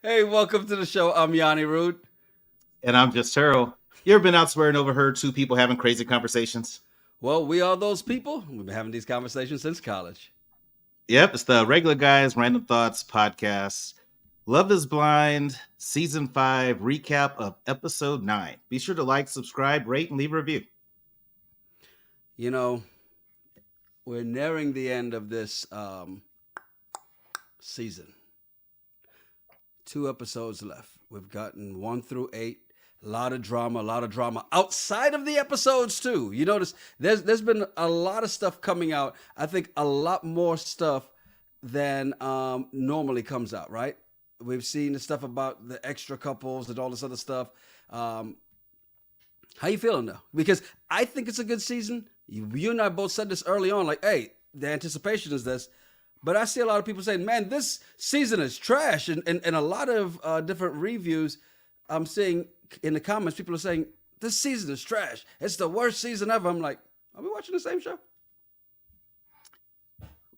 Hey, welcome to the show. I'm Yanni Rude. And I'm just Terrell. You ever been out somewhere and overheard two people having crazy conversations? Well, we are those people. We've been having these conversations since college. Yep, it's the Regular Guys Random Thoughts podcast. Love is Blind, Season 5, recap of Episode 9. Be sure to like, subscribe, rate, and leave a review. You know, we're nearing the end of this season. 2 episodes left. We've gotten 1 through 8. A lot of drama outside of the episodes too. You notice there's been a lot of stuff coming out. I think a lot more stuff than normally comes out. Right? We've seen the stuff about the extra couples and all this other stuff. How you feeling though? Because I think it's a good season. You and I both said this early on. Like, hey, the anticipation is this. But I see a lot of people saying, man, this season is trash. And a lot of different reviews I'm seeing in the comments, people are saying, this season is trash. It's the worst season ever. I'm like, are we watching the same show?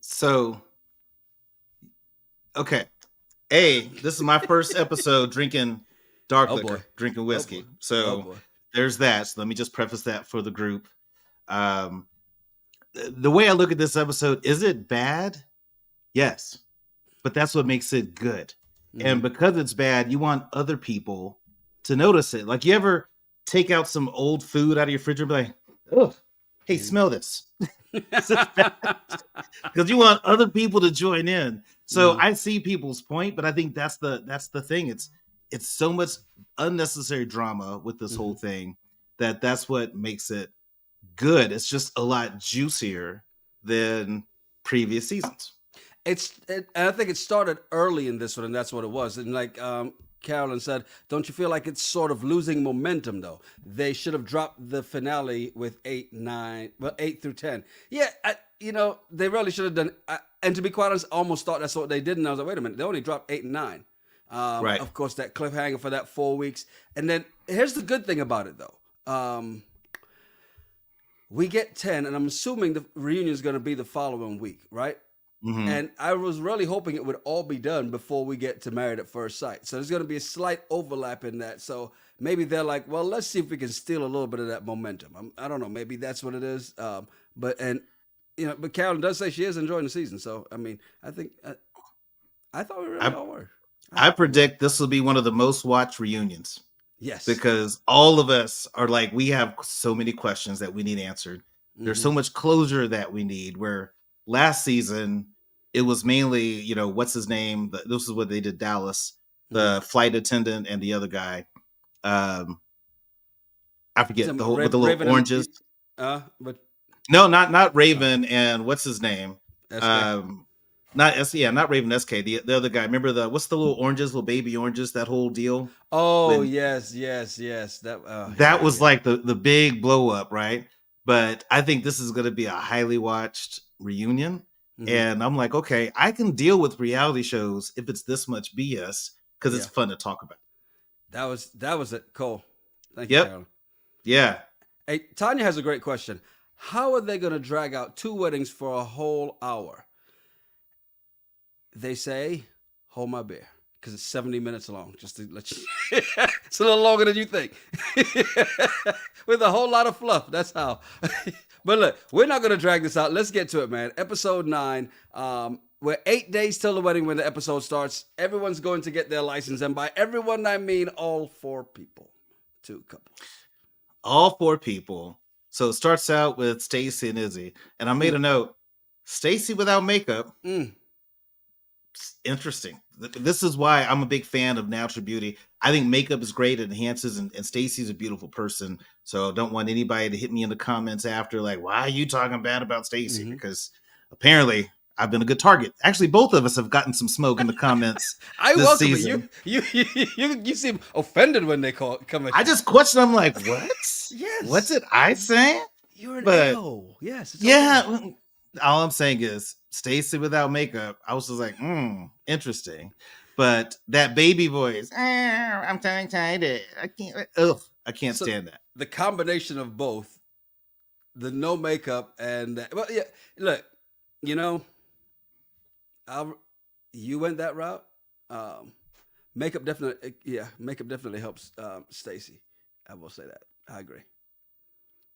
So, okay. This is my first episode drinking dark liquor, drinking whiskey. So there's that. So let me just preface that for the group. The way I look at this episode, is it bad? Yes, but that's what makes it good. Mm-hmm. And because it's bad, you want other people to notice it. Like, you ever take out some old food out of your fridge and be like, oh, hey, smell this. Because you want other people to join in. So I see people's point, but I think that's the thing. It's so much unnecessary drama with this whole thing that's what makes it good. It's just a lot juicier than previous seasons. And I think it started early in this one, and that's what it was. And like Carolyn said, don't you feel like it's sort of losing momentum, though? They should have dropped the finale with 8 through 10. Yeah, they really should have done. And to be quite honest, I almost thought that's what they did. And I was like, wait a minute, they only dropped 8 and 9. Right. Of course, that cliffhanger for that 4 weeks. And then here's the good thing about it, though. We get 10, and I'm assuming the reunion is going to be the following week, right? Mm-hmm. And I was really hoping it would all be done before we get to Married at First Sight. So there's going to be a slight overlap in that. So maybe they're like, well, let's see if we can steal a little bit of that momentum. I don't know. Maybe that's what it is. But Carolyn does say she is enjoying the season. So, I mean, I think I thought we really all were. I predict this will be one of the most watched reunions. Yes. Because all of us are like, we have so many questions that we need answered. Mm-hmm. There's so much closure that we need, where last season, it was mainly, what's his name? This is what they did, Dallas, the flight attendant and the other guy. I forget, with the little Raven oranges. But no, not Raven and what's his name? Not Raven SK. The other guy. Remember what's the little oranges, little baby oranges? That whole deal. Oh, yes. That was like the big blow up, right? But I think this is going to be a highly watched reunion. Mm-hmm. And I'm like, okay, I can deal with reality shows if it's this much BS, because it's fun to talk about. That was it, Cole. Thank you, Carolyn. Yeah. Hey, Tanya has a great question. How are they going to drag out 2 weddings for a whole hour? They say, hold my beer, because it's 70 minutes long. Just to let you, it's a little longer than you think, with a whole lot of fluff. That's how. But look, we're not going to drag this out. Let's get to it, man. Episode 9. We're 8 days till the wedding when the episode starts. Everyone's going to get their license. And by everyone, I mean all 4 people. 2 couples. All 4 people. So it starts out with Stacy and Izzy. And I made a note. Stacy without makeup. Interesting. This is why I'm a big fan of natural beauty. I think makeup is great. It enhances, and Stacey's a beautiful person. So I don't want anybody to hit me in the comments after, like, why are you talking bad about Stacey? Mm-hmm. Because apparently I've been a good target. Actually, both of us have gotten some smoke in the comments. I welcome season. You seem offended when they come at you. I just question. I'm like, what? Yes. What's it I say? You're an A-hole. Yes. Yeah. Okay. All I'm saying is Stacey without makeup. I was just like, interesting. But that baby voice, I'm so excited. I can't stand that. The combination of both, the no makeup and look, You know, you went that route. Um, makeup definitely helps Stacy. I will say that. I agree.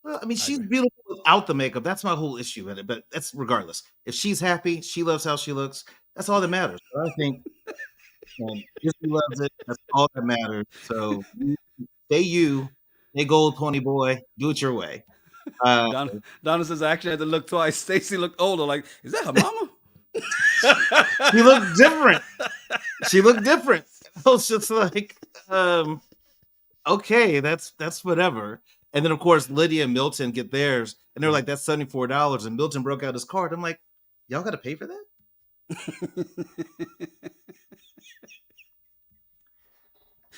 Well, I mean, I she's agree. beautiful without the makeup. That's my whole issue with it. But that's regardless. If she's happy, she loves how she looks. That's all that matters. So I think Disney loves it. That's all that matters. So stay you, stay gold, pony boy. Do it your way. Uh, Donna says I actually had to look twice. Stacy looked older. Like, is that her mama? she looked different. She looked different. I was just like, okay, that's whatever. And then of course Lydia and Milton get theirs, and they're like, that's $74. And Milton broke out his card. I'm like, y'all got to pay for that?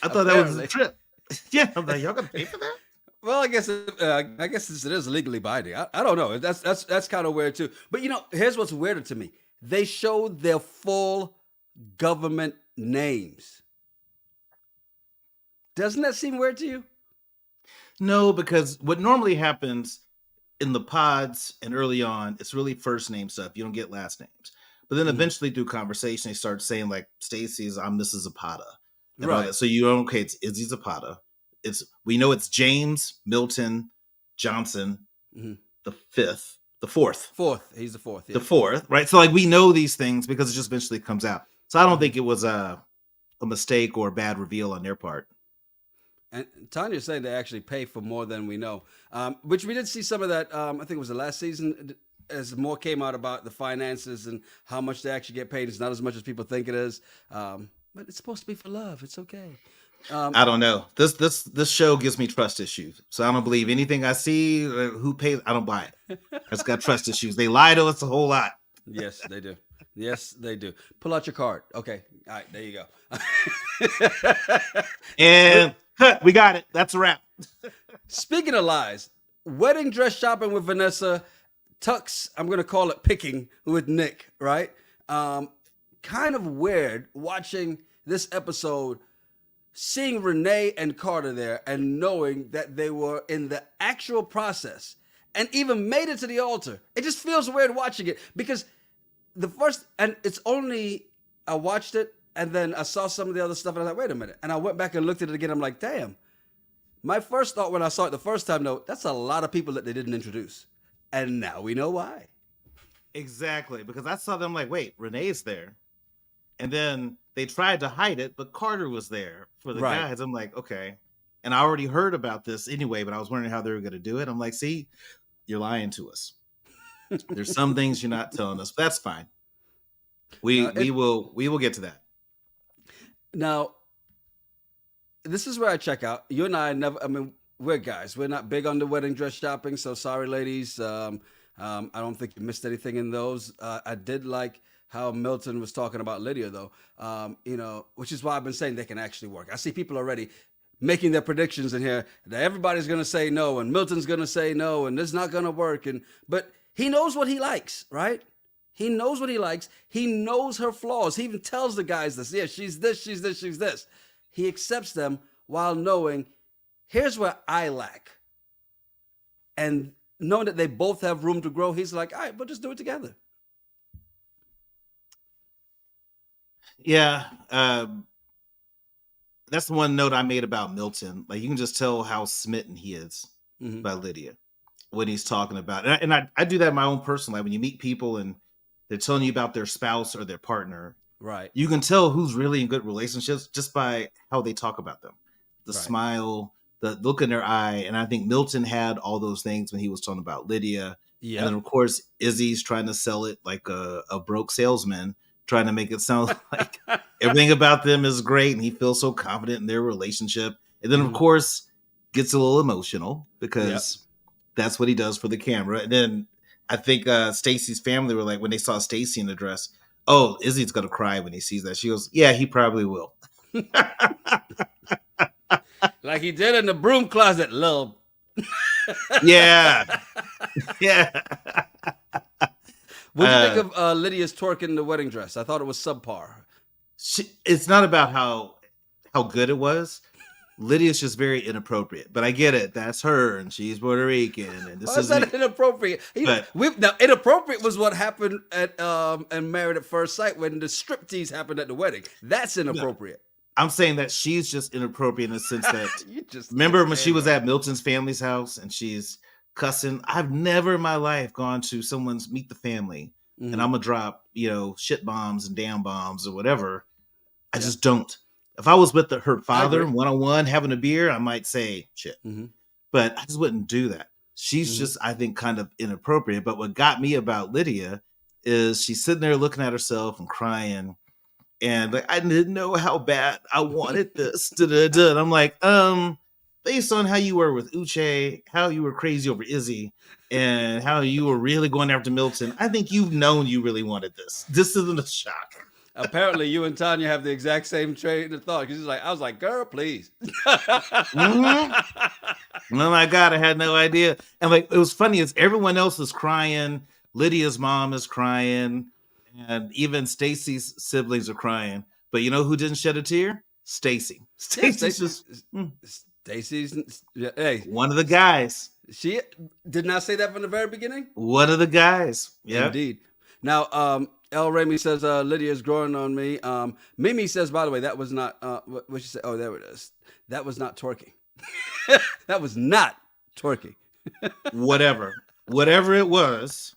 I thought that was a trip. Yeah, I'm like, y'all got to pay for that? Well, I guess since it is legally binding, I don't know. That's kind of weird too. But here's what's weirder to me: they showed their full government names. Doesn't that seem weird to you? No, because what normally happens in the pods and early on, it's really first name stuff. You don't get last names. But then eventually through conversation, they start saying like Stacy's, I'm Mrs. Zapata. Right. So okay, it's Izzy Zapata. We know it's James Milton Johnson, the fourth. He's the fourth. Yeah. The fourth, right? So like we know these things because it just eventually comes out. So I don't think it was a mistake or a bad reveal on their part. And Tanya's saying they actually pay for more than we know, which we did see some of that. I think it was the last season, as more came out about the finances and how much they actually get paid. It's not as much as people think it is, but it's supposed to be for love. It's okay. I don't know. This show gives me trust issues, so I don't believe anything I see. Who pays? I don't buy it. It's got trust issues. They lie to us a whole lot. Yes, they do. Yes, they do. Pull out your card. Okay. All right. There you go. And we got it. That's a wrap. Speaking of lies, wedding dress shopping with Vanessa, tux, I'm going to call it picking with Nick, right? Kind of weird watching this episode, seeing Renee and Carter there and knowing that they were in the actual process and even made it to the altar. It just feels weird watching it because I watched it and then I saw some of the other stuff and I was like, wait a minute. And I went back and looked at it again. I'm like, damn. My first thought when I saw it the first time, though, that's a lot of people that they didn't introduce. And now we know why. Exactly. Because I saw them like, wait, Renee's there. And then they tried to hide it, but Carter was there for the guys. I'm like, okay. And I already heard about this anyway, but I was wondering how they were going to do it. I'm like, see, you're lying to us. There's some things you're not telling us, but that's fine. We will get to that. Now, this is where I check out. You and I we're guys. We're not big on the wedding dress shopping, so sorry, ladies. I don't think you missed anything in those. I did like how Milton was talking about Lydia, though, which is why I've been saying they can actually work. I see people already making their predictions in here that everybody's going to say no, and Milton's going to say no, and it's not going to work. But he knows what he likes, right? He knows what he likes. He knows her flaws. He even tells the guys this. Yeah, she's this, she's this, she's this. He accepts them while knowing, here's where I lack. And knowing that they both have room to grow, he's like, all right, we'll just do it together. Yeah. That's the one note I made about Milton. Like, you can just tell how smitten he is by Lydia when he's talking about it. And I do that in my own personal life. When you meet people and they're telling you about their spouse or their partner, right? You can tell who's really in good relationships just by how they talk about them. The smile, the look in their eye. And I think Milton had all those things when he was talking about Lydia. Yeah. And then, of course, Izzy's trying to sell it like a broke salesman, trying to make it sound like everything about them is great. And he feels so confident in their relationship. And then, of course, gets a little emotional because that's what he does for the camera. And then I think Stacy's family were like, when they saw Stacy in the dress, oh, Izzy's going to cry when he sees that. She goes, yeah, he probably will. Like he did in the broom closet, love. Yeah. Yeah. What do you think of Lydia's twerk in the wedding dress? I thought it was subpar. It's not about how good it was. Lydia's just very inappropriate, but I get it. That's her, and she's Puerto Rican, and this is that inappropriate? Now, inappropriate was what happened at and Married at First Sight when the striptease happened at the wedding. That's inappropriate. No, I'm saying that she's just inappropriate in the sense that you just remember when she was at Milton's family's house and she's cussing. I've never in my life gone to someone's meet the family and I'm gonna drop shit bombs and damn bombs or whatever. I just don't. If I was with her father one-on-one having a beer, I might say shit. But I just wouldn't do that. She's just, I think, kind of inappropriate. But what got me about Lydia is she's sitting there looking at herself and crying. And like, I didn't know how bad I wanted this. And I'm like, based on how you were with Uche, how you were crazy over Izzy, and how you were really going after Milton, I think you've known you really wanted this. This isn't a shock. Apparently, you and Tanya have the exact same train of thought. Because I was like, girl, please. Oh my God, I had no idea. And like, it was funny is everyone else is crying. Lydia's mom is crying, and even Stacy's siblings are crying. But you know who didn't shed a tear? Stacy. Stacy's hey, one of the guys. She did not say that from the very beginning. One of the guys. Yeah, indeed. Now, El Remy says, Lydia's growing on me. Mimi says, by the way, that was not, what she said? Oh, there it is. That was not twerking. That was not twerking. Whatever it was.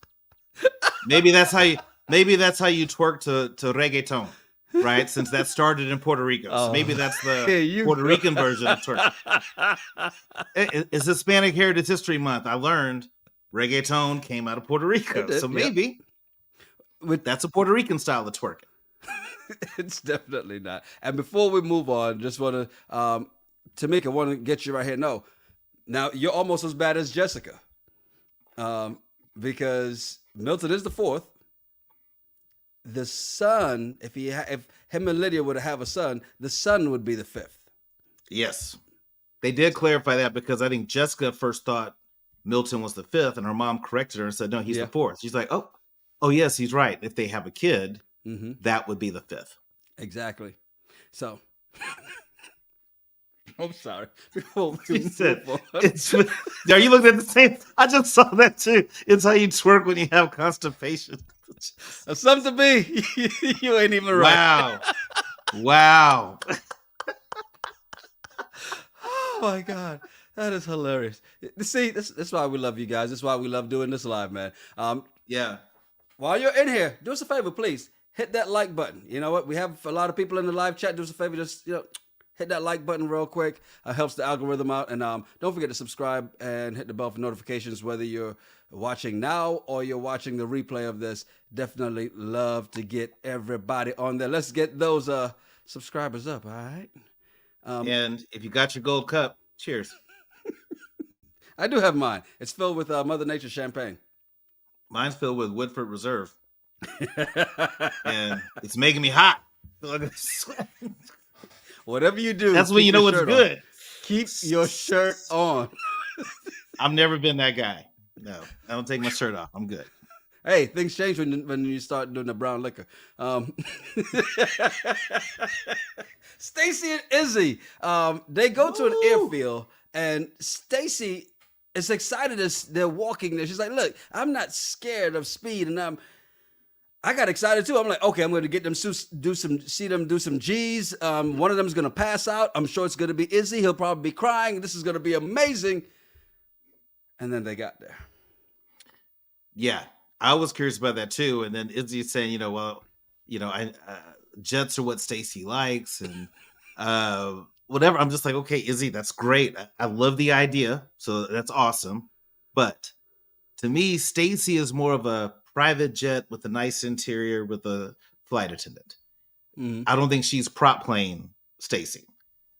Maybe that's how you twerk to reggaeton, right? Since that started in Puerto Rico. So maybe that's the Puerto Rican version of twerk. It's Hispanic Heritage History Month. I learned reggaeton came out of Puerto Rico. So maybe... that's a Puerto Rican style of twerking. It's definitely not. And before we move on, just want to, Tamika, want to get you right here. No, now you're almost as bad as Jessica, because Milton is the fourth. The son, if him and Lydia would have a son, the son would be the fifth. Yes, they did clarify that because I think Jessica first thought Milton was the fifth, and her mom corrected her and said, "No, he's the fourth." She's like, Oh, yes, he's right. If they have a kid, that would be the fifth. Exactly. So, I'm sorry. Are you looking at the same? I just saw that too. It's how you twerk when you have constipation. Something to be. You ain't even right. Wow. Oh, my God. That is hilarious. See, that's why we love you guys. That's why we love doing this live, man. Yeah. While you're in here, do us a favor, please. Hit that like button. You know what? We have a lot of people in the live chat. Do us a favor, just hit that like button real quick. Helps the algorithm out. And don't forget to subscribe and hit the bell for notifications, whether you're watching now or you're watching the replay of this. Definitely love to get everybody on there. Let's get those subscribers up, all right? And if you got your gold cup, cheers. I do have mine. It's filled with Mother Nature champagne. Mine's filled with Woodford Reserve. And it's making me hot. Whatever you do, that's when you know it's good. Keep your shirt on. I've never been that guy. No, I don't take my shirt off. I'm good. Hey, things change when you start doing the brown liquor. Stacy and Izzy, they go to an airfield, and Stacy is excited as they're walking there. She's like, "Look, I'm not scared of speed," and I got excited too. I'm like, "Okay, I'm going to get them do some G's. One of them is going to pass out. I'm sure it's going to be Izzy. He'll probably be crying. This is going to be amazing." And then they got there. Yeah, I was curious about that too. And then Izzy saying, jets are what Stacy likes, and whatever. I'm just like, okay, Izzy, that's great. I love the idea. So that's awesome. But to me, Stacy is more of a private jet with a nice interior with a flight attendant. Mm-hmm. I don't think she's prop plane Stacy.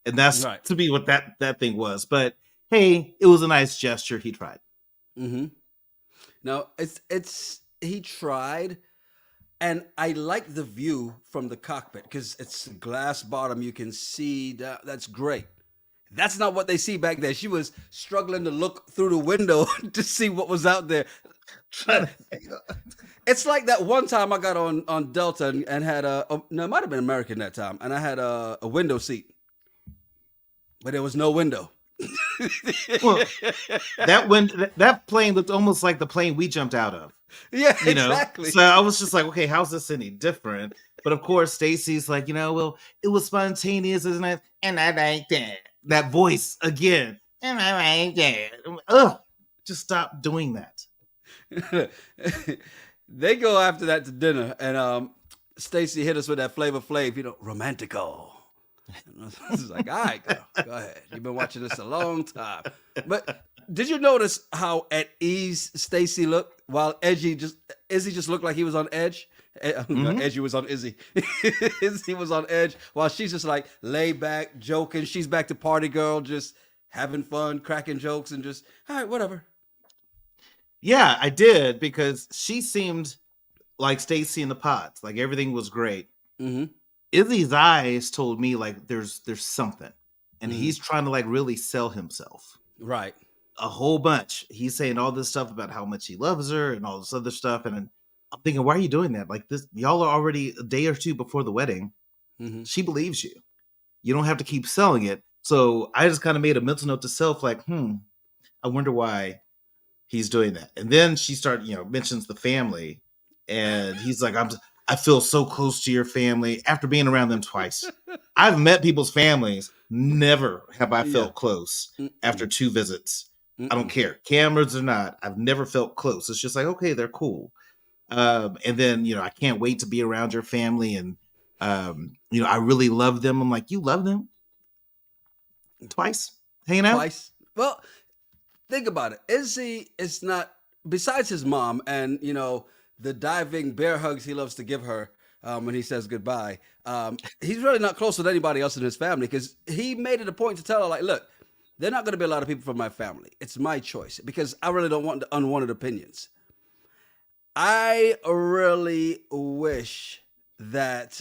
And that's to me what that thing was. But hey, it was a nice gesture. He tried. Mm-hmm. No, he tried. And I like the view from the cockpit because it's glass bottom. You can see that's great. That's not what they see back there. She was struggling to look through the window to see what was out there. It's like that one time I got on Delta and had it might have been American that time, and I had a window seat. But there was no window. Well, that plane looked almost like the plane we jumped out of. Yeah, You know, exactly. so I was just like, okay, how's this any different? But of course, Stacy's like, well, it was spontaneous, isn't it? And I like that. That voice again. And I like that. Ugh, just stop doing that. They go after that to dinner, and Stacy hit us with that Flavor Flav, romantico. And I was like, all right, girl, go ahead. You've been watching this a long time. But did you notice how at ease Stacy looked while Izzy just looked like he was on edge? Edgy was on Izzy. Izzy was on edge while she's just like laid back, joking. She's back to party girl, just having fun, cracking jokes, and just, all right, whatever. Yeah, I did, because she seemed like Stacy in the pods. Like everything was great. Mm-hmm. Izzy's eyes told me like there's something, and he's trying to like really sell himself. Right. A whole bunch. He's saying all this stuff about how much he loves her and all this other stuff, and I'm thinking, why are you doing that? Like this, y'all are already a day or two before the wedding. Mm-hmm. She believes you. You don't have to keep selling it. So I just kind of made a mental note to self, like, I wonder why he's doing that. And then she started, mentions the family, and he's like, I feel so close to your family after being around them twice. I've met people's families. Never have I felt close after 2 visits. I don't care, cameras or not. I've never felt close. It's just like, okay, they're cool. And then, I can't wait to be around your family. And, I really love them. I'm like, you love them? Twice? Hanging out? Twice. Well, think about it. Izzy is not, besides his mom and, the diving bear hugs he loves to give her when he says goodbye, he's really not close with anybody else in his family, because he made it a point to tell her, like, look, there are not going to be a lot of people from my family. It's my choice, because I really don't want the unwanted opinions. I really wish that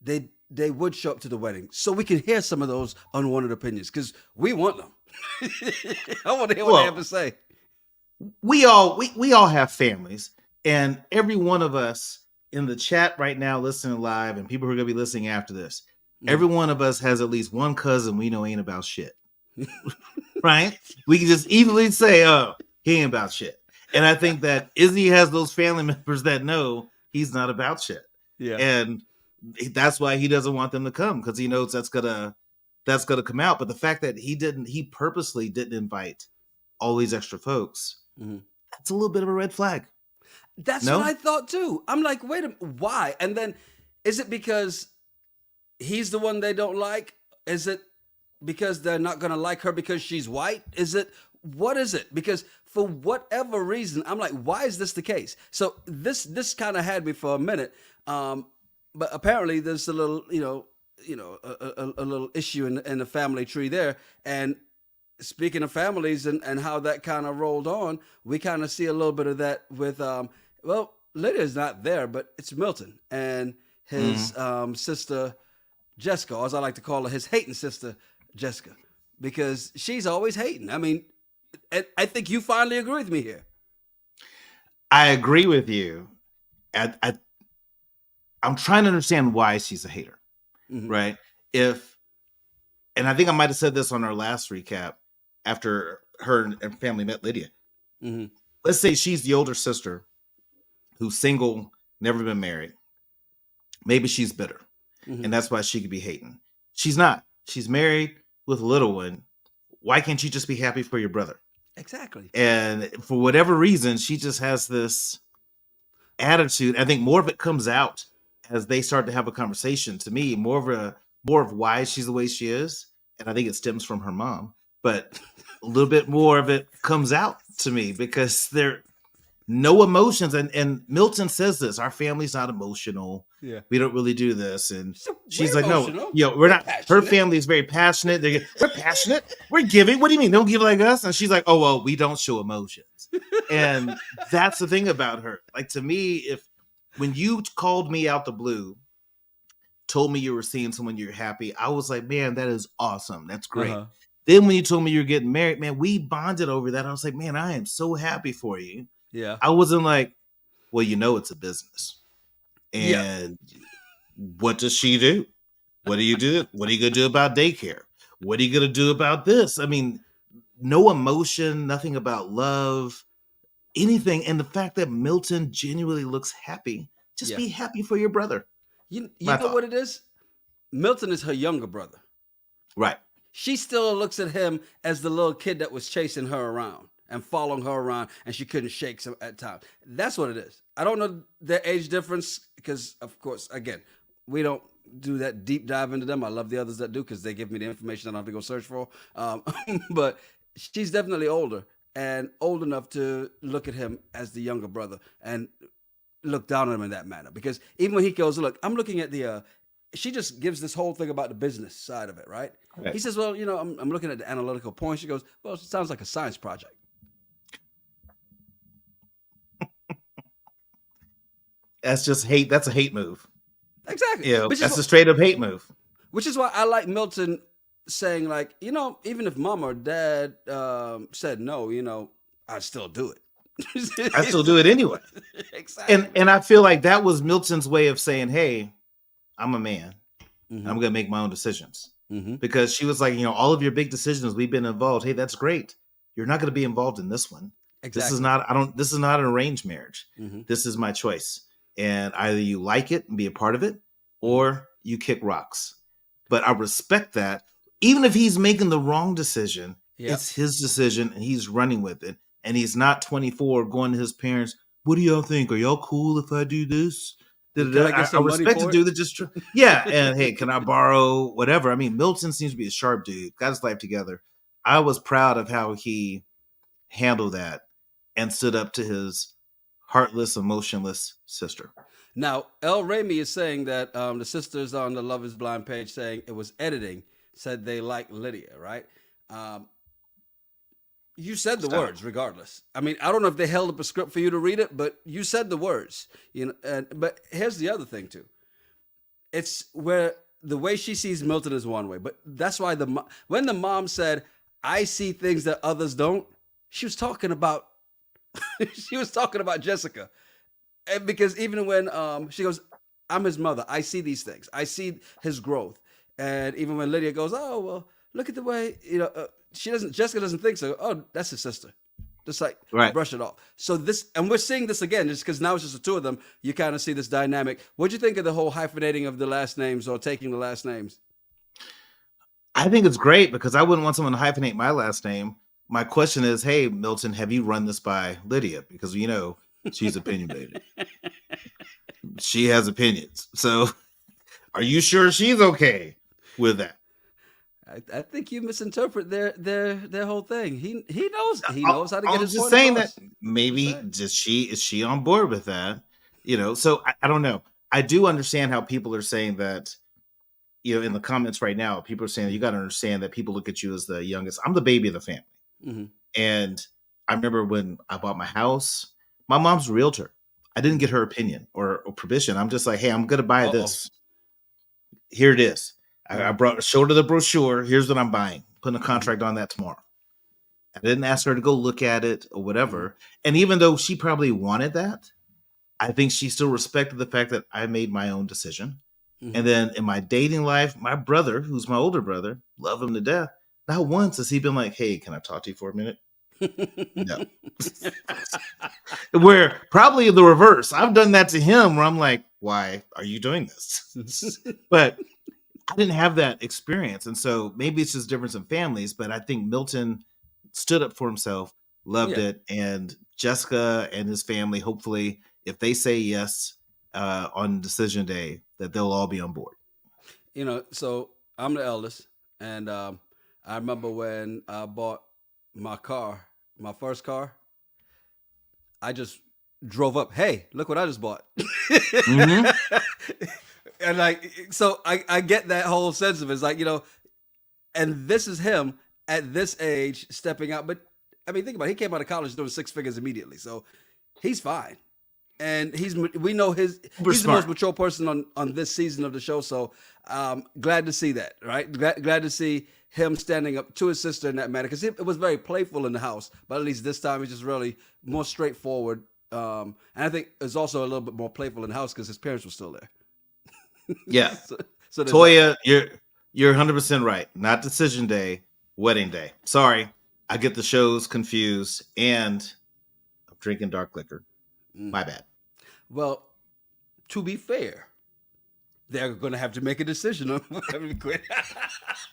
they would show up to the wedding so we can hear some of those unwanted opinions, because we want them. I want to hear what they have to say. We all have families, and every one of us in the chat right now listening live, and people who are going to be listening after this, every one of us has at least one cousin we know ain't about shit. Right? We can just easily say, oh, he ain't about shit. And I think that Izzy has those family members that know he's not about shit. Yeah. And that's why he doesn't want them to come, because he knows that's gonna come out. But the fact that he purposely didn't invite all these extra folks, that's a little bit of a red flag. That's what I thought too. I'm like, wait a minute, why? And then, is it because he's the one they don't like? Is it because they're not going to like her because she's white? What is it? Because for whatever reason, I'm like, why is this the case? So this kind of had me for a minute. But apparently there's a little, a little issue in the family tree there. And speaking of families and how that kind of rolled on, we kind of see a little bit of that with, Lydia's not there, but it's Milton and his sister, Jessica, or as I like to call her, his hating sister, Jessica, because she's always hating. I mean, I think you finally agree with me here. I agree with you. I'm trying to understand why she's a hater, right? And I think I might have said this on our last recap after her and family met Lydia. Let's say she's the older sister who's single, never been married. Maybe she's bitter, and that's why she could be hating. She's not. She's married with a little one. Why can't you just be happy for your brother? Exactly. And for whatever reason, she just has this attitude. I think more of it comes out as they start to have a conversation. To me, more of why she's the way she is, and I think it stems from her mom. But a little bit more of it comes out to me because there no emotions. And Milton says this: our family's not emotional. Yeah, we don't really do this. And she's like, emotional. No, we're not. Passionate. Her family is very passionate. We're passionate. We're giving. What do you mean? Don't give like us? And she's like, oh well, we don't show emotions. And that's the thing about her. Like, to me, when you called me out the blue, told me you were seeing someone you're happy, I was like, man, that is awesome. That's great. Then when you told me you're getting married, man, we bonded over that. I was like, man, I am so happy for you. Yeah. I wasn't like, well, it's a business. And what does she do? What do you do? What are you going to do about daycare? What are you going to do about this? I mean, no emotion, nothing about love, anything. And the fact that Milton genuinely looks happy, just Yeah. be happy for your brother. You My know thought. what it is? Milton is her younger brother. Right. She still looks at him as the little kid that was chasing her around and following her around, and she couldn't shake some at times. That's what it is. I don't know their age difference because, of course, again, we don't do that deep dive into them. I love the others that do because they give me the information I don't have to go search for. But she's definitely older and old enough to look at him as the younger brother and look down on him in that manner. Because even when he goes, look, I'm looking at the she just gives this whole thing about the business side of it, right? Right. He says, well, I'm looking at the analytical points. She goes, well, it sounds like a science project. That's just hate. That's a hate move. Exactly. That's a straight up hate move. Which is why I like Milton saying, like, even if mom or dad said no, I'd still do it. I still do it anyway. Exactly. And I feel like that was Milton's way of saying, hey, I'm a man. Mm-hmm. I'm going to make my own decisions. Mm-hmm. Because she was like, all of your big decisions, we've been involved. Hey, that's great. You're not going to be involved in this one. Exactly. This is not an arranged marriage. Mm-hmm. This is my choice. And either you like it and be a part of it, or you kick rocks. But I respect that. Even if he's making the wrong decision, it's his decision and he's running with it. And he's not 24 going to his parents. What do y'all think? Are y'all cool if I do this? I respect the dude that just, and hey, can I borrow whatever? I mean, Milton seems to be a sharp dude, got his life together. I was proud of how he handled that and stood up to his heartless, emotionless sister. Now, El Rami is saying that the sisters on the Love is Blind page saying it was editing, said they like Lydia, right? You said the words regardless. I mean, I don't know if they held up a script for you to read it, but you said the words. But here's the other thing too. It's where the way she sees Milton is one way, but that's why when the mom said, "I see things that others don't," she was talking about Jessica, and because even when she goes, "I'm his mother. I see these things. I see his growth," and even when Lydia goes, "Oh well, look at the way Jessica doesn't think so. Oh, that's his sister." Just like brush it off. So and we're seeing this again, just because now it's just the two of them. You kind of see this dynamic. What'd you think of the whole hyphenating of the last names or taking the last names? I think it's great because I wouldn't want someone to hyphenate my last name. My question is, hey, Milton, have you run this by Lydia? Because she's opinionated. She has opinions. So are you sure she's okay with that? I think you misinterpret their whole thing. He knows how to get his point across. I'm just saying that maybe is she on board with that? So I don't know. I do understand how people are saying that. In the comments right now, people are saying you got to understand that people look at you as the youngest. I'm the baby of the family, and I remember when I bought my house. My mom's a realtor. I didn't get her opinion or permission. I'm just like, hey, I'm going to buy this. Here it is. I showed her the brochure. Here's what I'm buying. Putting a contract on that tomorrow. I didn't ask her to go look at it or whatever. And even though she probably wanted that, I think she still respected the fact that I made my own decision. And then in my dating life, my brother, who's my older brother, love him to death. Not once has he been like, hey, can I talk to you for a minute? No. Where probably the reverse. I've done that to him where I'm like, why are you doing this? But I didn't have that experience. And so maybe it's just difference in families, but I think Milton stood up for himself, loved it. And Jessica and his family, hopefully, if they say yes on decision day, that they'll all be on board. So I'm the eldest. And I remember when I bought my first car, I just drove up. Hey, look what I just bought. And so I get that whole sense of it. It's like, and this is him at this age stepping out. But I mean, think about it. He came out of college doing 6 figures immediately. So he's fine. And we know he's the most mature person on this season of the show. So glad to see that, right? Glad to see him standing up to his sister in that manner. Because it was very playful in the house. But at least this time, it's just really more straightforward. And I think it's also a little bit more playful in the house because his parents were still there. Yeah. So Toya, you're 100% right. Not decision day, wedding day. Sorry, I get the shows confused, and I'm drinking dark liquor. My bad. Well, to be fair, they're going to have to make a decision on whether to quit.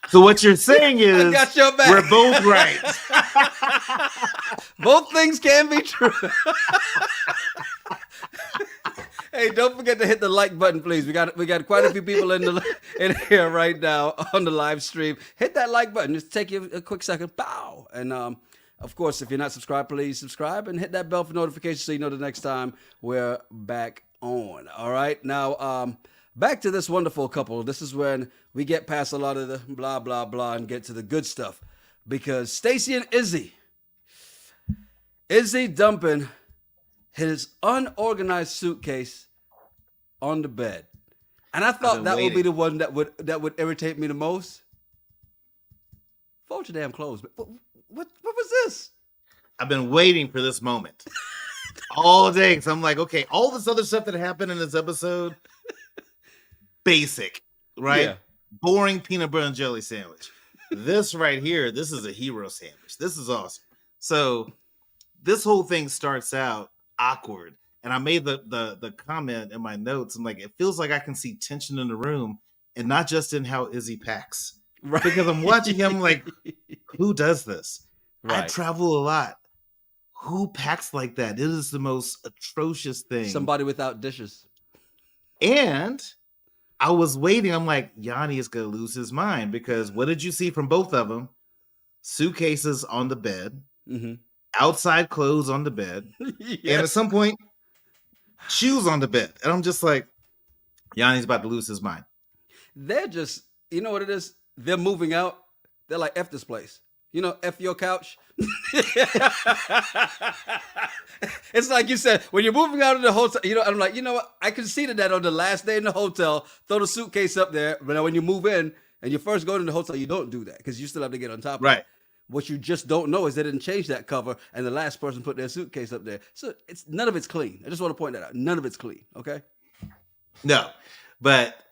So what you're saying I is got your back. we're both right. Both things can be true. Hey, don't forget to hit the like button, please. We got quite a few people in here right now on the live stream. Hit that like button. Just take you a quick second. Pow! And of course, if you're not subscribed, please subscribe and hit that bell for notifications so you know the next time we're back on. All right. Now, back to this wonderful couple. This is when we get past a lot of the blah blah blah and get to the good stuff, because Stacy and Izzy dumping his unorganized suitcase on the bed, and I thought that would be the one that would irritate me the most. Fold your damn clothes. What was this? I've been waiting for this moment all day. So I'm like, okay, all this other stuff that happened in this episode, basic, right? Yeah. Boring peanut butter and jelly sandwich. This right here, this is a hero sandwich. This is awesome. So this whole thing starts out awkward. And I made the comment in my notes. I'm like, it feels like I can see tension in the room, and not just in how Izzy packs. Right. Because I'm watching him like, who does this? Right. I travel a lot. Who packs like that? It is the most atrocious thing. Somebody without dishes. And I was waiting. I'm like, Yanni is going to lose his mind, because what did you see from both of them? Suitcases on the bed, outside clothes on the bed, Yes. and at some point, shoes on the bed. And I'm just like, Yanni's about to lose his mind. They're just, you know what it is? They're moving out. They're like, F this place. You know, F your couch. It's like you said, when you're moving out of the hotel, you know, I'm like, you know what? I conceded that on the last day in the hotel, throw the suitcase up there. But when you move in and you first go to the hotel, you don't do that because you still have to get on top of it. What you just don't know is they didn't change that cover, and the last person put their suitcase up there. So none of it's clean. I just want to point that out. None of it's clean. Okay. No, but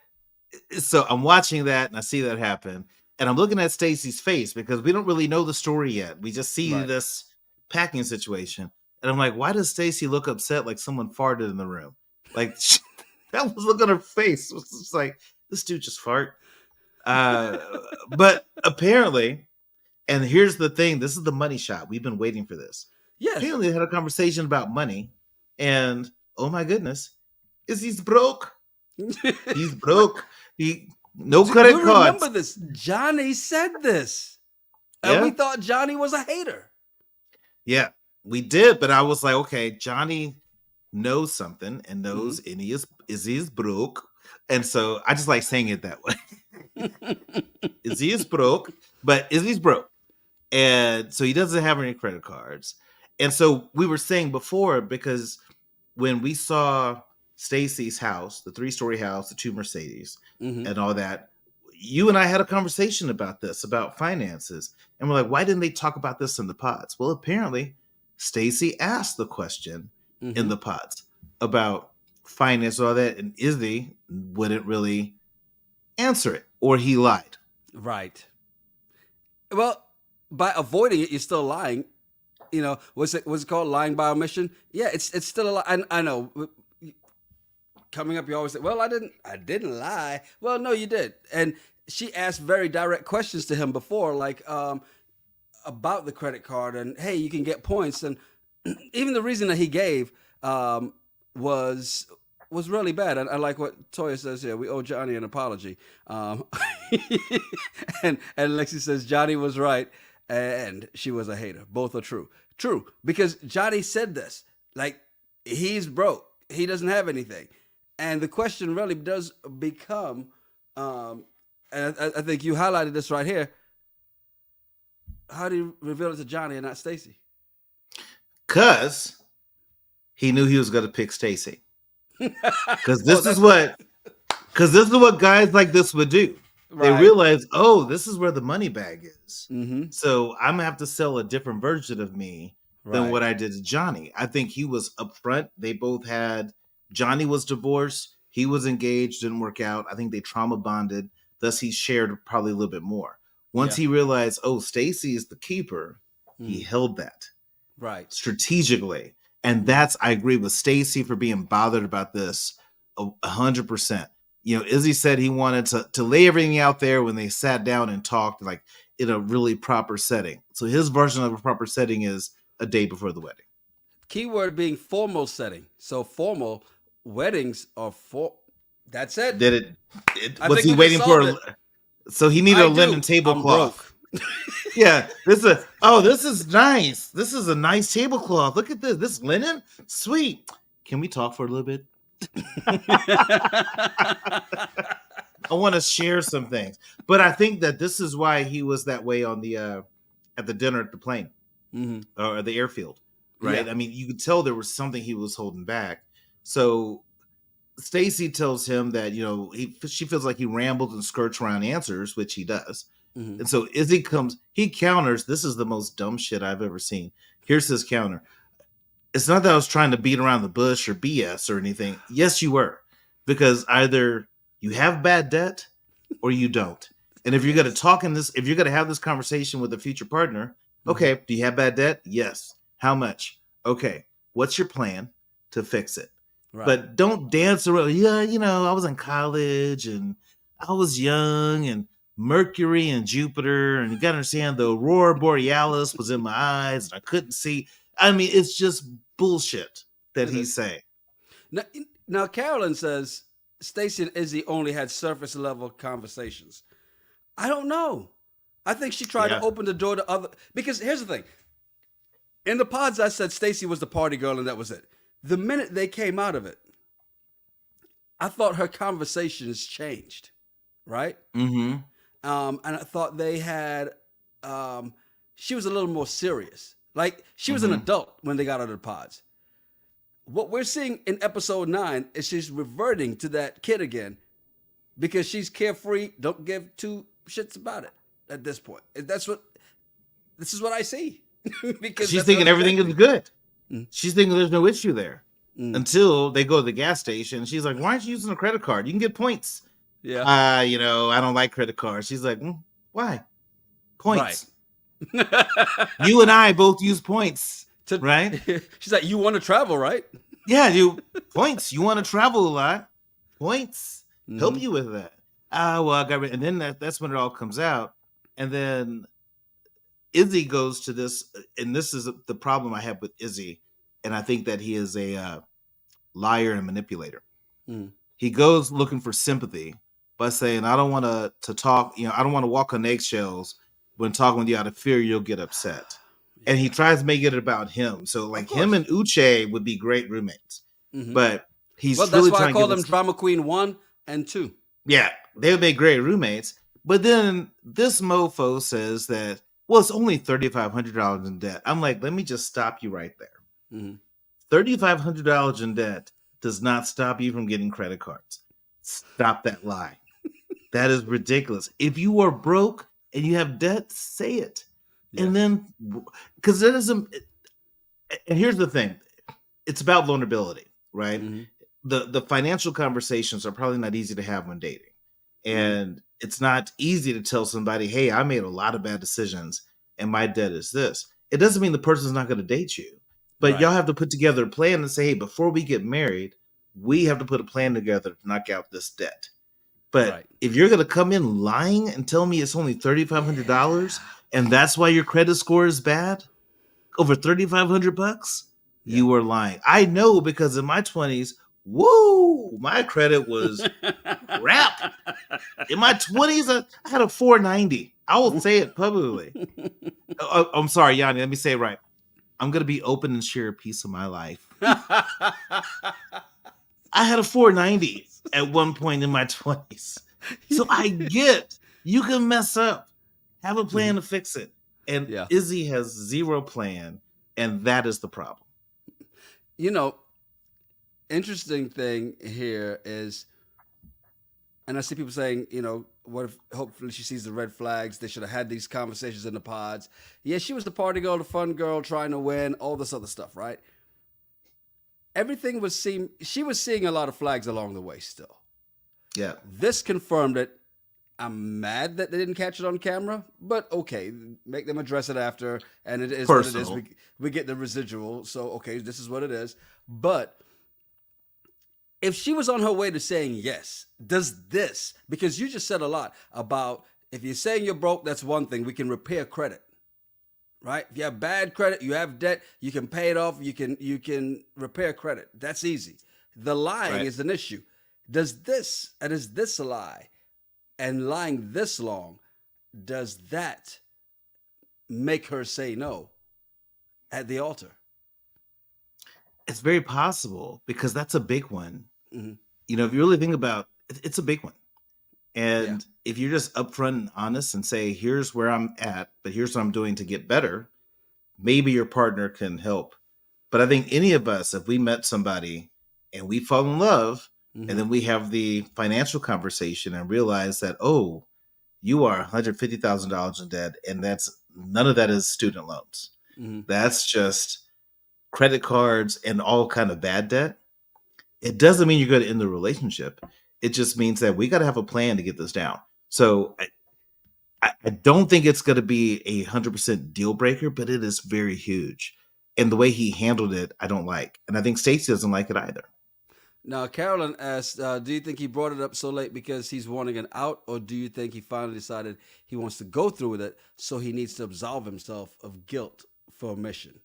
so I'm watching that and I see that happen, and I'm looking at Stacy's face because we don't really know the story yet. We just see this packing situation, and I'm like, why does Stacy look upset like someone farted in the room? Like that was look on her face. It was just like, this dude just fart. But apparently. And here's the thing. This is the money shot. We've been waiting for this. Yes. Apparently they had a conversation about money. And, oh my goodness, he's broke. He's broke. No credit cards. Remember this. Johnny said this. And we thought Johnny was a hater. Yeah, we did. But I was like, okay, Johnny knows something and knows Izzy is broke. And so I just like saying it that way. Izzy is broke, but Izzy's broke. And so he doesn't have any credit cards. And so we were saying before, because when we saw Stacy's house, the 3-story house, the 2 Mercedes and all that, you and I had a conversation about this, about finances. And we're like, why didn't they talk about this in the pods? Well, apparently Stacy asked the question in the pods about finance and all that. And Izzy wouldn't really answer it, or he lied. Right. Well, by avoiding it, you're still lying. You know, what's it called? Lying by omission? Yeah, it's still a lie. I know. Coming up, you always say, well, I didn't lie. Well, no, you did. And she asked very direct questions to him before, like about the credit card and, hey, you can get points. And even the reason that he gave was really bad. I like what Toya says here. We owe Johnny an apology. And Lexi says Johnny was right and she was a hater. Both are true. True, because Johnny said this. Like, he's broke. He doesn't have anything. And the question really does become, and I think you highlighted this right here. How do you reveal it to Johnny and not Stacy? Because he knew he was going to pick Stacy. Because this is what guys like this would do. Right. They realize, oh, this is where the money bag is. So I'm gonna have to sell a different version of me than what I did to Johnny. I think he was upfront. They both had. Johnny was divorced. He was engaged, didn't work out. I think they trauma bonded. Thus, he shared probably a little bit more. Once he realized, oh, Stacy is the keeper, he held that strategically. And that's, I agree with Stacy for being bothered about this 100%. You know, Izzy said he wanted to lay everything out there when they sat down and talked, like in a really proper setting. So his version of a proper setting is a day before the wedding. Keyword being formal setting. So formal weddings are that's it. Was he waiting for so he needed a linen tablecloth. Yeah, this is nice. This is a nice tablecloth. Look at this. This linen, sweet. Can we talk for a little bit? I want to share some things, but I think that this is why he was that way on the at the dinner at the plane or the airfield, right? Yeah. I mean, you could tell there was something he was holding back. So Stacy tells him that, you know, she feels like he rambled and skirts around answers, which he does. And so Izzy comes, he counters. This is the most dumb shit I've ever seen. Here's his counter. It's not that I was trying to beat around the bush or BS or anything. Yes, you were. Because either you have bad debt or you don't. And if you're going to if you're going to have this conversation with a future partner, okay, do you have bad debt? Yes. How much? Okay. What's your plan to fix it? Right. But don't dance around. Yeah, you know, I was in college and I was young and Mercury and Jupiter, and you got to understand the aurora borealis was in my eyes and I couldn't see. I mean, it's just bullshit that he's saying. Now Carolyn says Stacy and Izzy only had surface level conversations. I don't know. I think she tried to open the door to other, because here's the thing. In the pods, I said Stacy was the party girl and that was it. The minute they came out of it, I thought her conversations changed, right? Mm-hmm. And I thought they had, she was a little more serious. Like, she was an adult when they got out of the pods. What we're seeing in episode 9 is she's reverting to that kid again because she's carefree, don't give two shits about it at this point. This is what I see. Because she's thinking everything is good. She's thinking there's no issue there until they go to the gas station. She's like, why aren't you using a credit card? You can get points. Yeah. You know, I don't like credit cards. She's like, why? Points. Right. You and I both use points, right? She's like, you want to travel, right? Yeah, points. You want to travel a lot. Points help you with that. Well, I got and then that's when it all comes out. And then Izzy goes to this, and this is the problem I have with Izzy, and I think that he is a liar and manipulator. He goes looking for sympathy by saying, I don't want to talk, you know, I don't want to walk on eggshells when talking with you out of fear you'll get upset. And he tries to make it about him. So like him and Uche would be great roommates. But he's that's really why I call them Drama Queen 1 and 2. Yeah, they would make great roommates. But then this mofo says that, well, it's only $3,500 in debt. I'm like, let me just stop you right there. $3,500 in debt does not stop you from getting credit cards. Stop that lie. That is ridiculous. If you are broke and you have debt, say it. Yeah. And then, because that isn't, and here's the thing, it's about vulnerability, right? The financial conversations are probably not easy to have when dating. And it's not easy to tell somebody, hey, I made a lot of bad decisions and my debt is this. It doesn't mean the person's not going to date you, but y'all have to put together a plan and say, hey, before we get married, we have to put a plan together to knock out this debt. But if you're going to come in lying and tell me it's only $3,500 and that's why your credit score is bad, over $3,500, you were lying. I know, because in my 20s, woo, my credit was crap. In my 20s, I had a 490. I will say it publicly. I'm sorry, Yanni. Let me say it right. I'm going to be open and share a piece of my life. I had a 490 at one point in my 20s. So I get you can mess up. Have a plan to fix it. And Izzy has zero plan, and that is the problem. You know, interesting thing here is, and I see people saying, you know, what if hopefully she sees the red flags? They should have had these conversations in the pods. Yeah, she was the party girl, the fun girl, trying to win, all this other stuff, right? everything she was seeing a lot of flags along the way still. Yeah. This confirmed it. I'm mad that they didn't catch it on camera, but okay, make them address it after, and it is Personal. what it is. We get the residual, so okay, this is what it is. But if she was on her way to saying yes, does this, because you just said a lot about if you're saying you're broke, that's one thing. We can repair credit, right? If you have bad credit, you have debt, you can pay it off, you can repair credit. That's easy. The lying is an issue. Is this a lie? And lying this long, does that make her say no at the altar? It's very possible because that's a big one. Mm-hmm. You know, if you really think about it, it's a big one. And if you're just upfront and honest and say, here's where I'm at, but here's what I'm doing to get better, maybe your partner can help. But I think any of us, if we met somebody and we fall in love, and then we have the financial conversation and realize that, oh, you are $150,000 in debt, and that's none of that is student loans. Mm-hmm. That's just credit cards and all kind of bad debt. It doesn't mean you're going to end the relationship. It just means that we got to have a plan to get this down. So I don't think it's going to be 100% deal breaker, but it is very huge. And the way he handled it, I don't like. And I think Stacey doesn't like it either. Now, Carolyn asked, do you think he brought it up so late because he's wanting an out, or do you think he finally decided he wants to go through with it, so he needs to absolve himself of guilt for omission?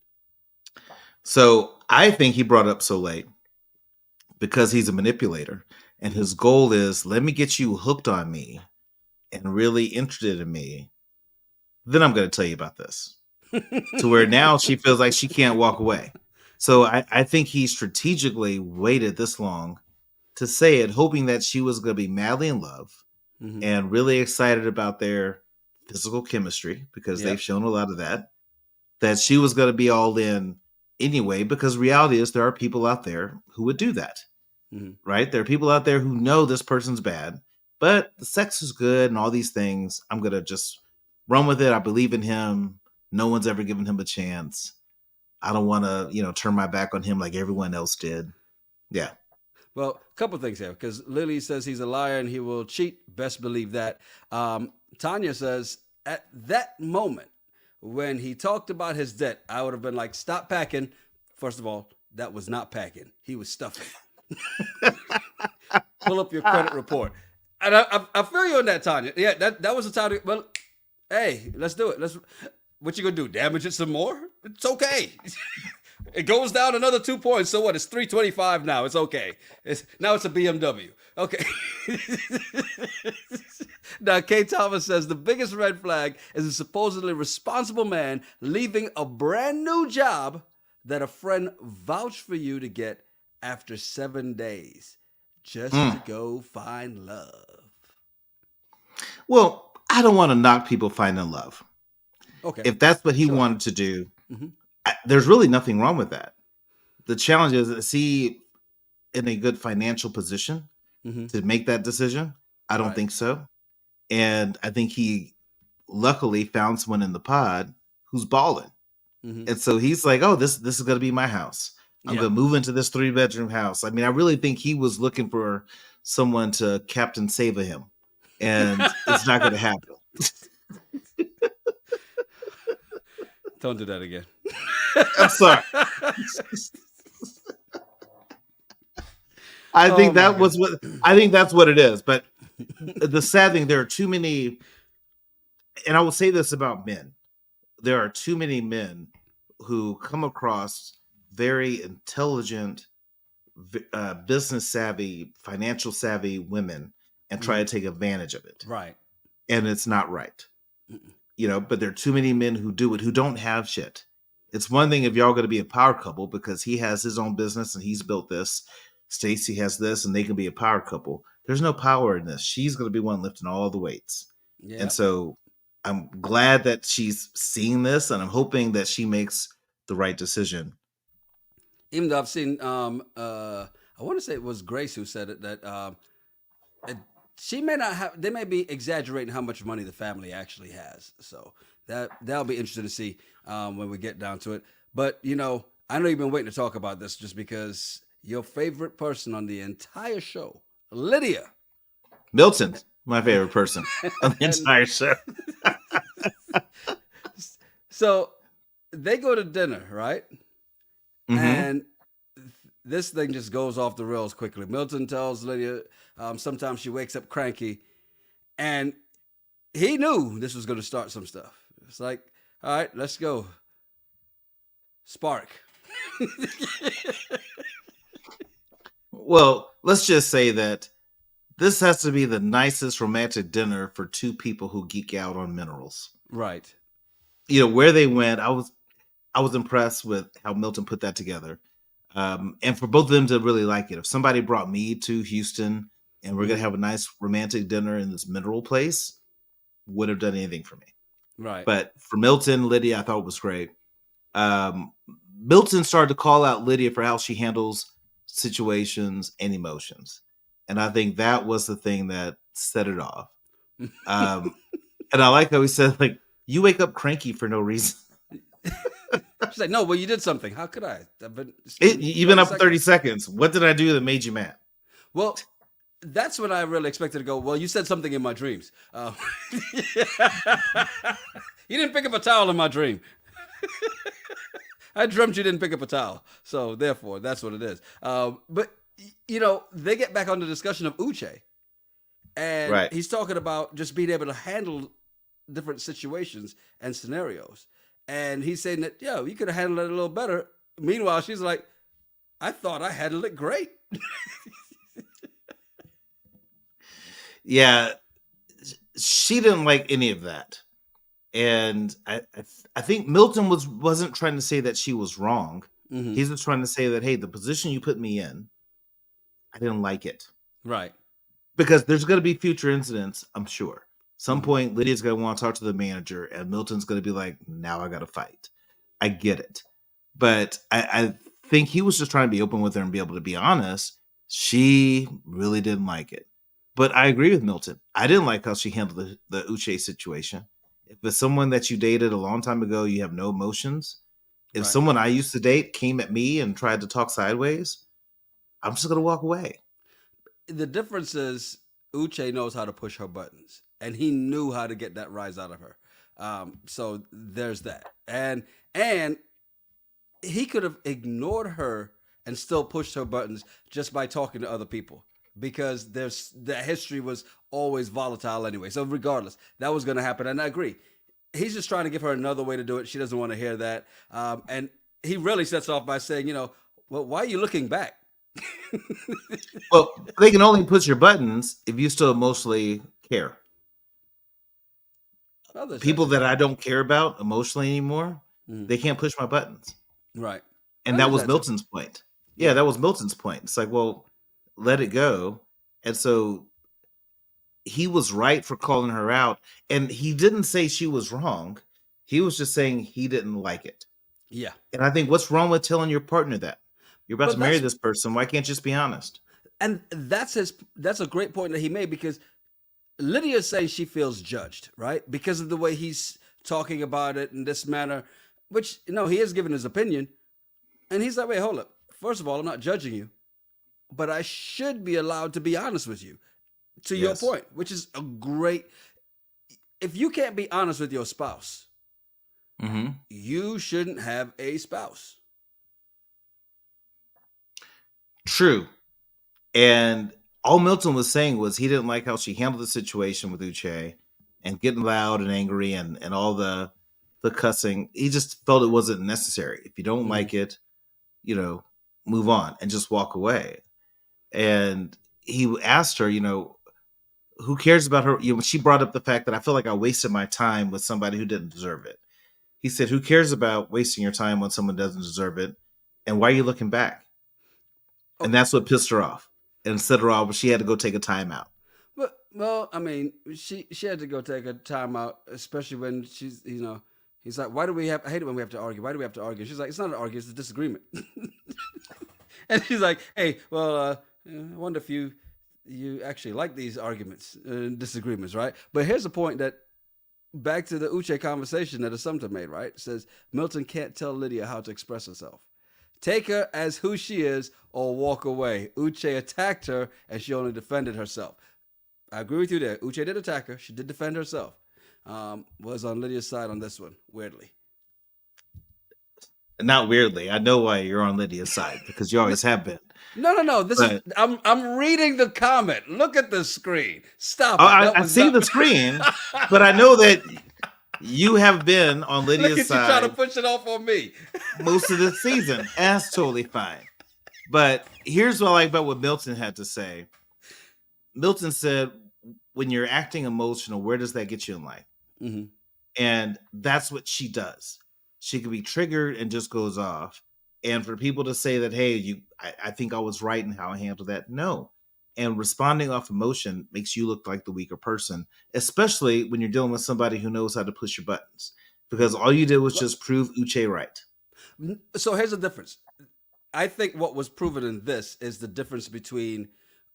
So I think he brought it up so late because he's a manipulator, and his goal is, let me get you hooked on me and really interested in me. Then I'm going to tell you about this. To where now she feels like she can't walk away. So I think he strategically waited this long to say it, hoping that she was going to be madly in love and really excited about their physical chemistry, because they've shown a lot of that she was going to be all in anyway, because reality is there are people out there who would do that, right? There are people out there who know this person's bad, but the sex is good and all these things. I'm going to just run with it. I believe in him. No one's ever given him a chance. I don't want to, turn my back on him like everyone else did. Yeah. Well, a couple of things here, because Lily says he's a liar and he will cheat. Best believe that. Tanya says, at that moment when he talked about his debt, I would have been like, stop packing. First of all, that was not packing. He was stuffing. Pull up your credit report. And I feel you on that, Tanya. Yeah, that was the time to, well, hey, let's do it. What you gonna do? Damage it some more? It's okay. It goes down another 2 points. So what? It's 325 now. It's okay. Now it's a BMW. Okay. Now, Kay Thomas says the biggest red flag is a supposedly responsible man leaving a brand new job that a friend vouched for you to get after 7 days just to go find love. Well, I don't want to knock people finding love. Okay. If that's what he wanted to do, there's really nothing wrong with that. The challenge is he in a good financial position to make that decision? I don't think so. And I think he luckily found someone in the pod who's balling. And so he's like, oh, this is going to be my house. I'm going to move into this 3-bedroom house. I mean, I really think he was looking for someone to Captain Save him. And it's not going to happen. Don't do that again. I'm sorry. I think that's what it is. But the sad thing, there are too many, and I will say this about men. There are too many men who come across very intelligent, business savvy, financial savvy women and try to take advantage of it. Right. And it's not right. But there are too many men who do it, who don't have shit. It's one thing if y'all going to be a power couple because he has his own business and he's built this. Stacey has this and they can be a power couple. There's no power in this. She's going to be one lifting all the weights. Yeah. And so I'm glad that she's seeing this, and I'm hoping that she makes the right decision. Even though I've seen, I want to say it was Grace who said it, that she may not have, they may be exaggerating how much money the family actually has. So that'll be interesting to see when we get down to it. But, I know you've been waiting to talk about this just because your favorite person on the entire show, Lydia. Milton's my favorite person on the And entire show. so they go to dinner, right? Mm-hmm. And this thing just goes off the rails quickly. Milton tells Lydia sometimes she wakes up cranky, and he knew this was going to start some stuff. It's like, all right, let's go. Spark. Well, let's just say that this has to be the nicest romantic dinner for two people who geek out on minerals. Right. You know, where they went, I was impressed with how Milton put that together. And for both of them to really like it. If somebody brought me to Houston and we're gonna have a nice romantic dinner in this mineral place, would have done anything for me. Right. But for Milton, Lydia, I thought it was great. Um, Milton started to call out Lydia for how she handles situations and emotions. And I think that was the thing that set it off. Um, and I like how he said, like, you wake up cranky for no reason. She's like, no, well, you did something. How could I? You've been up for 30 seconds. What did I do that made you mad? Well, that's when I really expected to go, well, you said something in my dreams. You didn't pick up a towel in my dream. I dreamt you didn't pick up a towel. So therefore, that's what it is. But, you know, they get back on the discussion of Uche. And Right. he's talking about just being able to handle different situations and scenarios. And he's saying that, yo, you could have handled it a little better. Meanwhile, she's like, I thought I handled it great. Yeah, she didn't like any of that. And I think Milton wasn't trying to say that she was wrong. Mm-hmm. He's just trying to say that, hey, the position you put me in, I didn't like it. Right. Because there's going to be future incidents, I'm sure. Some point, Lydia's going to want to talk to the manager, and Milton's going to be like, now I got to fight. I get it. But I think he was just trying to be open with her and be able to be honest. She really didn't like it. But I agree with Milton. I didn't like how she handled the Uche situation. If it's someone that you dated a long time ago, you have no emotions. If Right. someone I used to date came at me and tried to talk sideways, I'm just going to walk away. The difference is Uche knows how to push her buttons, and he knew how to get that rise out of her. So there's that, and he could have ignored her and still pushed her buttons just by talking to other people, because the history was always volatile anyway. So regardless, that was going to happen, and I agree. He's just trying to give her another way to do it. She doesn't want to hear that, and he really sets off by saying, you know, well, why are you looking back? Well, they can only push your buttons if you still emotionally care. People that I don't care about emotionally anymore, they can't push my buttons. Right. And that was Milton's point. Yeah, that was Milton's point. It's like, well, let it go. And so he was right for calling her out. And he didn't say she was wrong. He was just saying he didn't like it. Yeah. And I think, what's wrong with telling your partner that? You're about to marry this person. Why can't you just be honest? And that's a great point that he made, because Lydia says she feels judged, right? Because of the way he's talking about it in this manner, which, you know, he has given his opinion. And he's like, wait, hold up. First of all, I'm not judging you, but I should be allowed to be honest with you, to your point, which is a great, if you can't be honest with your spouse, you shouldn't have a spouse. True. And all Milton was saying was he didn't like how she handled the situation with Uche and getting loud and angry and all the cussing. He just felt it wasn't necessary. If you don't like it, you know, move on and just walk away. And he asked her, you know, who cares about her? You know, she brought up the fact that I feel like I wasted my time with somebody who didn't deserve it. He said, who cares about wasting your time when someone doesn't deserve it? And why are you looking back? And that's what pissed her off. And set her off, but she had to go take a timeout. But, well, I mean, she had to go take a timeout, especially when she's, you know, he's like, why do we have, I hate it when we have to argue. Why do we have to argue? She's like, it's not an argument, it's a disagreement. And she's like, hey, well, I wonder if you actually like these arguments and disagreements, right? But here's the point that, back to the Uche conversation that Assumpta made, right? It says, Milton can't tell Lydia how to express herself. Take her as who she is or walk away. Uche attacked her and she only defended herself. I agree with you there. Uche did attack her. She did defend herself. Was on Lydia's side on this one, weirdly. Not weirdly. I know why you're on Lydia's side because you always have been. No. I'm reading the comment. Look at the screen. Stop. I see the screen, but I know that you have been on Lydia's Look at side. You trying to push it off on me most of the season. That's totally fine. But here's what I like about what Milton had to say. Milton said, when you're acting emotional, where does that get you in life? Mm-hmm. And that's what she does. She can be triggered and just goes off. And for people to say that, hey, I think I was right in how I handled that. No. And responding off emotion makes you look like the weaker person, especially when you're dealing with somebody who knows how to push your buttons. Because all you did was just prove Uche right. So here's the difference. I think what was proven in this is the difference between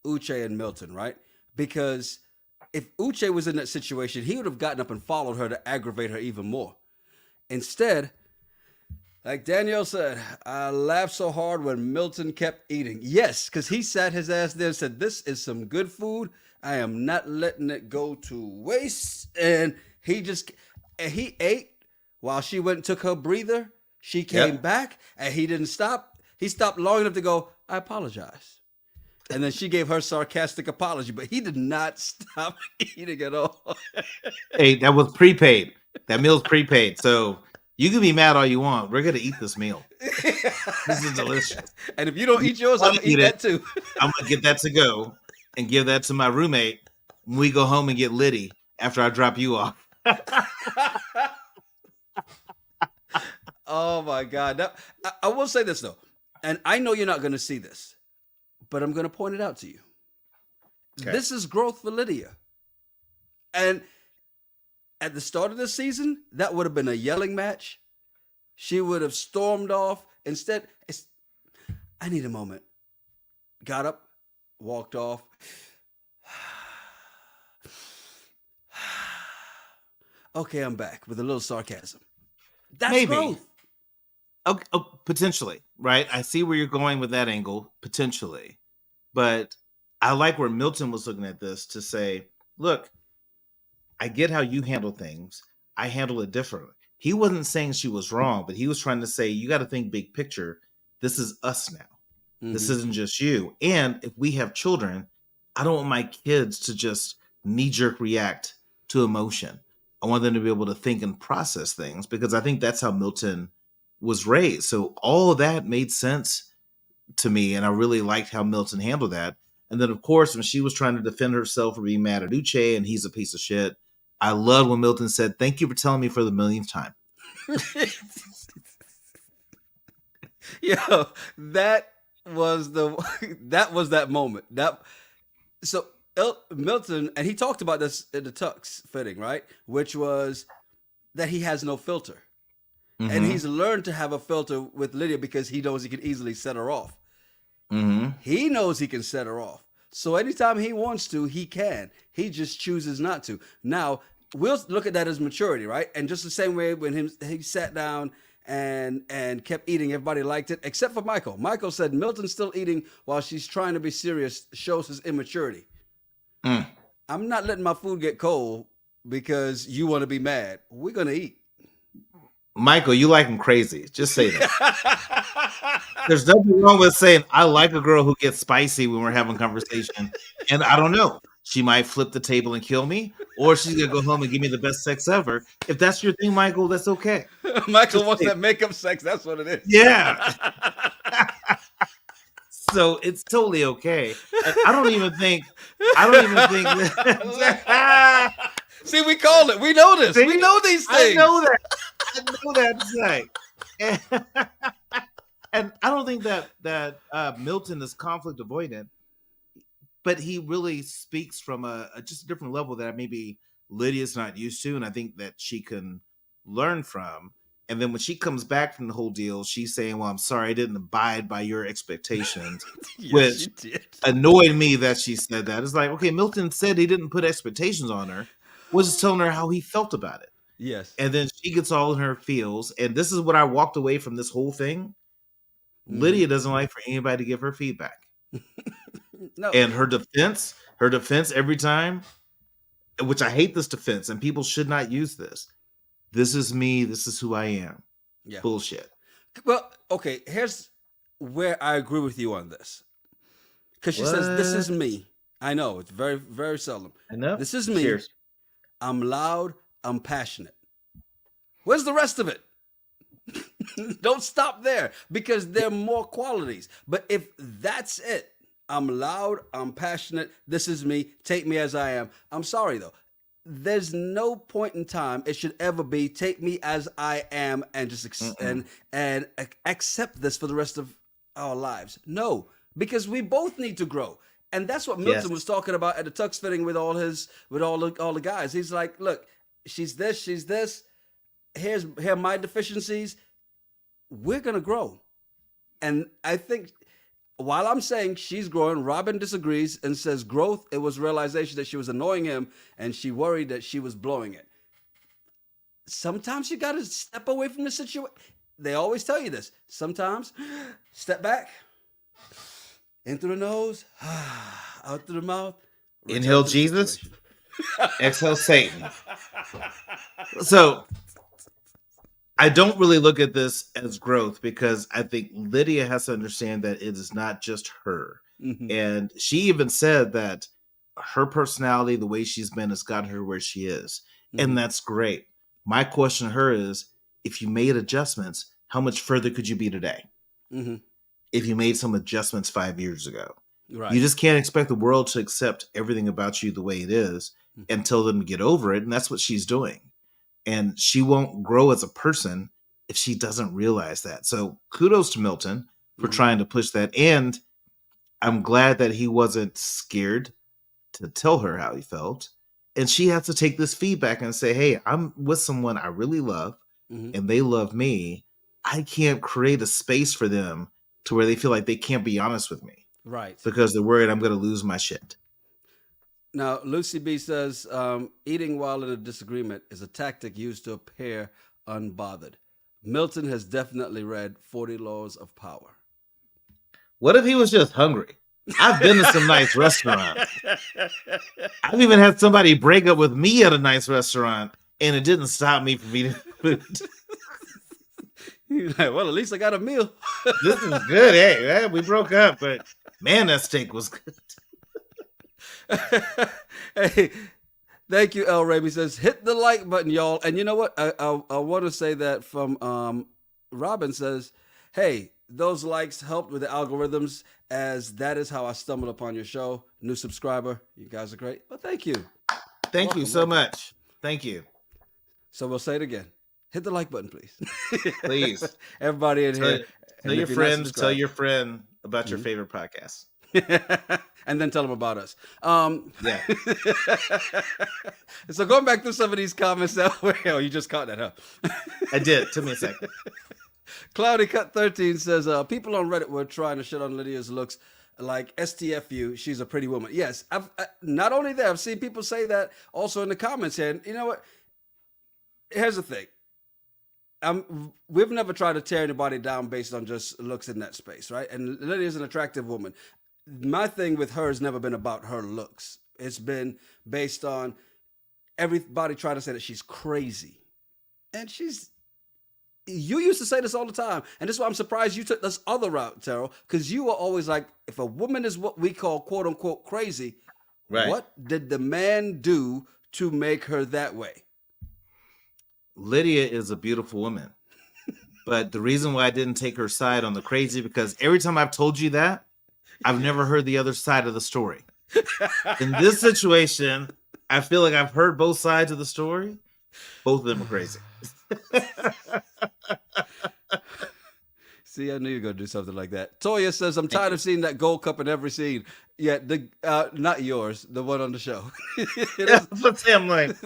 Uche and Milton, right? Because if Uche was in that situation, he would have gotten up and followed her to aggravate her even more. Instead, like Danielle said, I laughed so hard when Milton kept eating. Yes, because he sat his ass there and said, this is some good food. I am not letting it go to waste. And he ate while she went and took her breather. She came back and he didn't stop. He stopped long enough to go, I apologize. And then she gave her sarcastic apology, but he did not stop eating at all. Hey, that was prepaid. That meal's prepaid. So you can be mad all you want. We're going to eat this meal. This is delicious. And if you don't eat yours, I'm going to eat that too. I'm going to get that to go and give that to my roommate when we go home and get Liddy after I drop you off. Oh, my God. Now, I will say this, though. And I know you're not going to see this, but I'm going to point it out to you. Okay. This is growth for Lydia. And at the start of this season, that would have been a yelling match. She would have stormed off. Instead, I need a moment. Got up, walked off. Okay, I'm back with a little sarcasm. That's growth. Oh, potentially, right? I see where you're going with that angle, potentially. But I like where Milton was looking at this to say, look, I get how you handle things. I handle it differently. He wasn't saying she was wrong, but he was trying to say, you got to think big picture. This is us now. Mm-hmm. This isn't just you. And if we have children, I don't want my kids to just knee-jerk react to emotion. I want them to be able to think and process things, because I think that's how Milton was raised. So all of that made sense to me, and I really liked how Milton handled that. And then, of course, when she was trying to defend herself for being mad at Uche and he's a piece of shit, I loved when Milton said, thank you for telling me for the millionth time. Yo, that was that moment. So Milton, and he talked about this in the Tux fitting, right? Which was that he has no filter. Mm-hmm. And he's learned to have a filter with Lydia because he knows he can easily set her off. Mm-hmm. He knows he can set her off. So anytime he wants to, he can. He just chooses not to. Now, we'll look at that as maturity, right? And just the same way when he sat down and kept eating, everybody liked it, except for Michael. Michael said Milton's still eating while she's trying to be serious, shows his immaturity. Mm. I'm not letting my food get cold because you want to be mad. We're going to eat. Michael, you like him crazy. Just say that. There's nothing wrong with saying, I like a girl who gets spicy when we're having conversation. And I don't know. She might flip the table and kill me, or she's going to go home and give me the best sex ever. If that's your thing, Michael, that's okay. Michael wants that makeup sex. That's what it is. Yeah. So it's totally okay. I don't even think that. See, we called it. We know this. We know these things. I know that. And I don't think that Milton is conflict avoidant, but he really speaks from a just a different level that maybe Lydia's not used to, and I think that she can learn from. And then when she comes back from the whole deal, she's saying, well, I'm sorry, I didn't abide by your expectations, yes, which annoyed me that she said that. It's like, okay, Milton said he didn't put expectations on her, was just telling her how he felt about it. Yes. And then she gets all in her feels. And this is what I walked away from this whole thing. Lydia doesn't like for anybody to give her feedback. No. And her defense every time, which I hate this defense, and people should not use this. This is me. This is who I am. Yeah. Bullshit. Well, okay, here's where I agree with you on this. Because she says, this is me. I know, it's very, very seldom. I know. This is me. Cheers. I'm loud. I'm passionate. Where's the rest of it? Don't stop there, because there are more qualities. But if that's it, I'm loud, I'm passionate, this is me, take me as I am. I'm sorry, though. There's no point in time it should ever be take me as I am and just and accept this for the rest of our lives. No, because we both need to grow. And that's what Milton was talking about at the tux fitting with all the guys. He's like, look, she's this. Here are my deficiencies. We're gonna grow. And I think while I'm saying she's growing, Robin disagrees and says growth, it was realization that she was annoying him and she worried that she was blowing it. Sometimes you got to step away from the situation. They always tell you this. Sometimes step back, in through the nose, out through the mouth. Inhale Jesus, exhale Satan. So I don't really look at this as growth, because I think Lydia has to understand that it is not just her. Mm-hmm. And she even said that her personality, the way she's been, has gotten her where she is. Mm-hmm. And that's great. My question to her is, if you made adjustments, how much further could you be today? Mm-hmm. If you made some adjustments 5 years ago. Right. You just can't expect the world to accept everything about you the way it is and tell them to get over it. And that's what she's doing. And she won't grow as a person if she doesn't realize that. So kudos to Milton for trying to push that. And I'm glad that he wasn't scared to tell her how he felt. And she has to take this feedback and say, hey, I'm with someone I really love and they love me. I can't create a space for them to where they feel like they can't be honest with me. Right. Because they're worried I'm going to lose my shit. Now, Lucy B says, eating while in a disagreement is a tactic used to appear unbothered. Milton has definitely read 40 Laws of Power. What if he was just hungry? I've been to some nice restaurants. I've even had somebody break up with me at a nice restaurant, and it didn't stop me from eating food. You're like, well, at least I got a meal. This is good. Hey, we broke up, but man, that steak was good. Hey, thank you, El Raby says, hit the like button, y'all. And you know what? I want to say that from Robin says, hey, those likes helped with the algorithms, as that is how I stumbled upon your show. New subscriber. You guys are great. Well, thank you. Thank you so much. Thank you. So we'll say it again. Hit the like button, please. Please. Everybody in here. Tell your friend to tell your friend about your favorite podcast. And then tell them about us. Yeah. So going back through some of these comments that way. Oh, you just caught that, huh? I did. Took me a second. Cloudy Cut 13 says, people on Reddit were trying to shit on Lydia's looks like STFU. She's a pretty woman. Yes. Not only that, I've seen people say that also in the comments here. And you know what? Here's the thing. We've never tried to tear anybody down based on just looks in that space, right? And Lydia's an attractive woman. My thing with her has never been about her looks. It's been based on everybody trying to say that she's crazy. And you used to say this all the time. And this is why I'm surprised you took this other route, Terrell, because you were always like, if a woman is what we call quote unquote crazy, right, what did the man do to make her that way? Lydia is a beautiful woman. But the reason why I didn't take her side on the crazy, because every time I've told you that, I've never heard the other side of the story. In this situation, I feel like I've heard both sides of the story. Both of them are crazy. See, I knew you were going to do something like that. Toya says, I'm tired of seeing that gold cup in every scene. Yeah, not yours, the one on the show. That's what Sam like.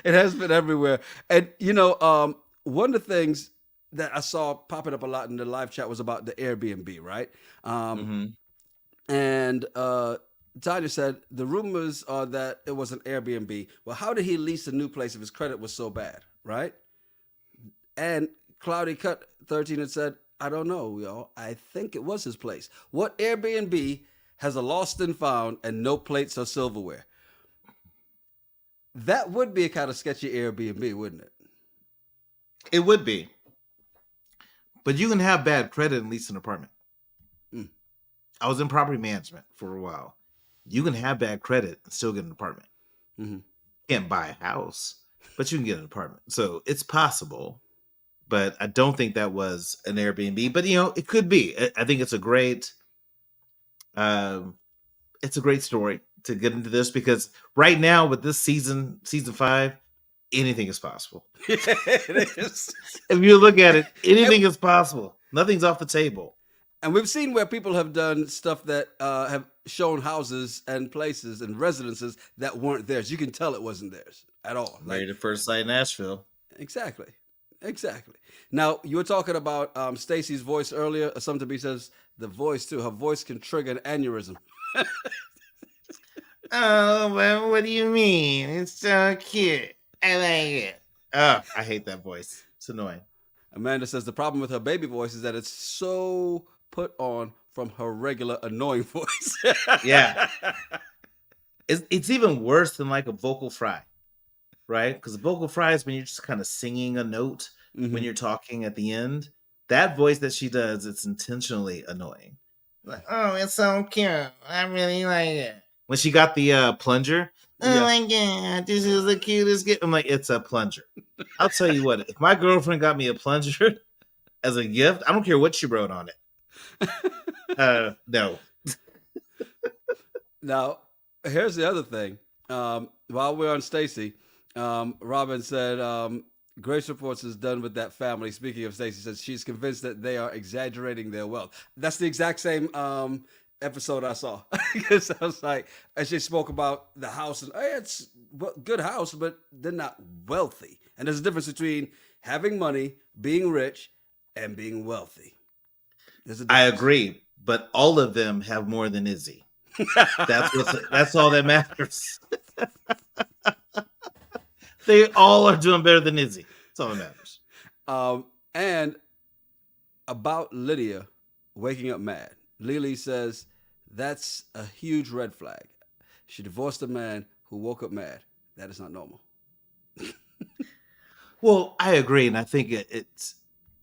It has been everywhere. And, you know, one of the things that I saw popping up a lot in the live chat was about the Airbnb, right? And Tanya said, the rumors are that it was an Airbnb. Well, how did he lease a new place if his credit was so bad, right? And Cloudy Cut 13 had said, I don't know, y'all. I think it was his place. What Airbnb has a lost and found and no plates or silverware? That would be a kind of sketchy Airbnb, wouldn't it? It would be. But you can have bad credit and lease an apartment. I was in property management for a while. You can have bad credit and still get an apartment. Mm-hmm. Can't buy a house, but you can get an apartment. So it's possible, but I don't think that was an Airbnb. But it could be. I think it's a great story to get into this, because right now with this season 5, anything is possible. It is. If you look at it, anything is possible. Nothing's off the table. And we've seen where people have done stuff that have shown houses and places and residences that weren't theirs. You can tell it wasn't theirs at all. Married at first sight in Nashville. Exactly. Now, you were talking about Stacey's voice earlier. Something to be says the voice too. Her voice can trigger an aneurysm. Oh, well, what do you mean? It's so cute. I like it. Oh, I hate that voice. It's annoying. Amanda says the problem with her baby voice is that it's so put on from her regular annoying voice. Yeah. It's even worse than like a vocal fry, right? Because a vocal fry is when you're just kind of singing a note when you're talking at the end. That voice that she does, it's intentionally annoying. Like, oh, it's so cute. I really like it. When she got the plunger, oh my God, this is the cutest gift. I'm like, it's a plunger. I'll tell you what, if my girlfriend got me a plunger as a gift, I don't care what she wrote on it. No. Now, here's the other thing. While we're on Stacey, Robin said, Grace Reports is done with that family. Speaking of Stacey, says she's convinced that they are exaggerating their wealth. That's the exact same episode I saw. Because I was like, as she spoke about the house, and hey, it's a good house, but they're not wealthy. And there's a difference between having money, being rich, and being wealthy. I agree, but all of them have more than Izzy. That's all that matters. They all are doing better than Izzy. That's all that matters. And about Lydia waking up mad, Lily says that's a huge red flag. She divorced a man who woke up mad. That is not normal. Well, I agree, and I think it's.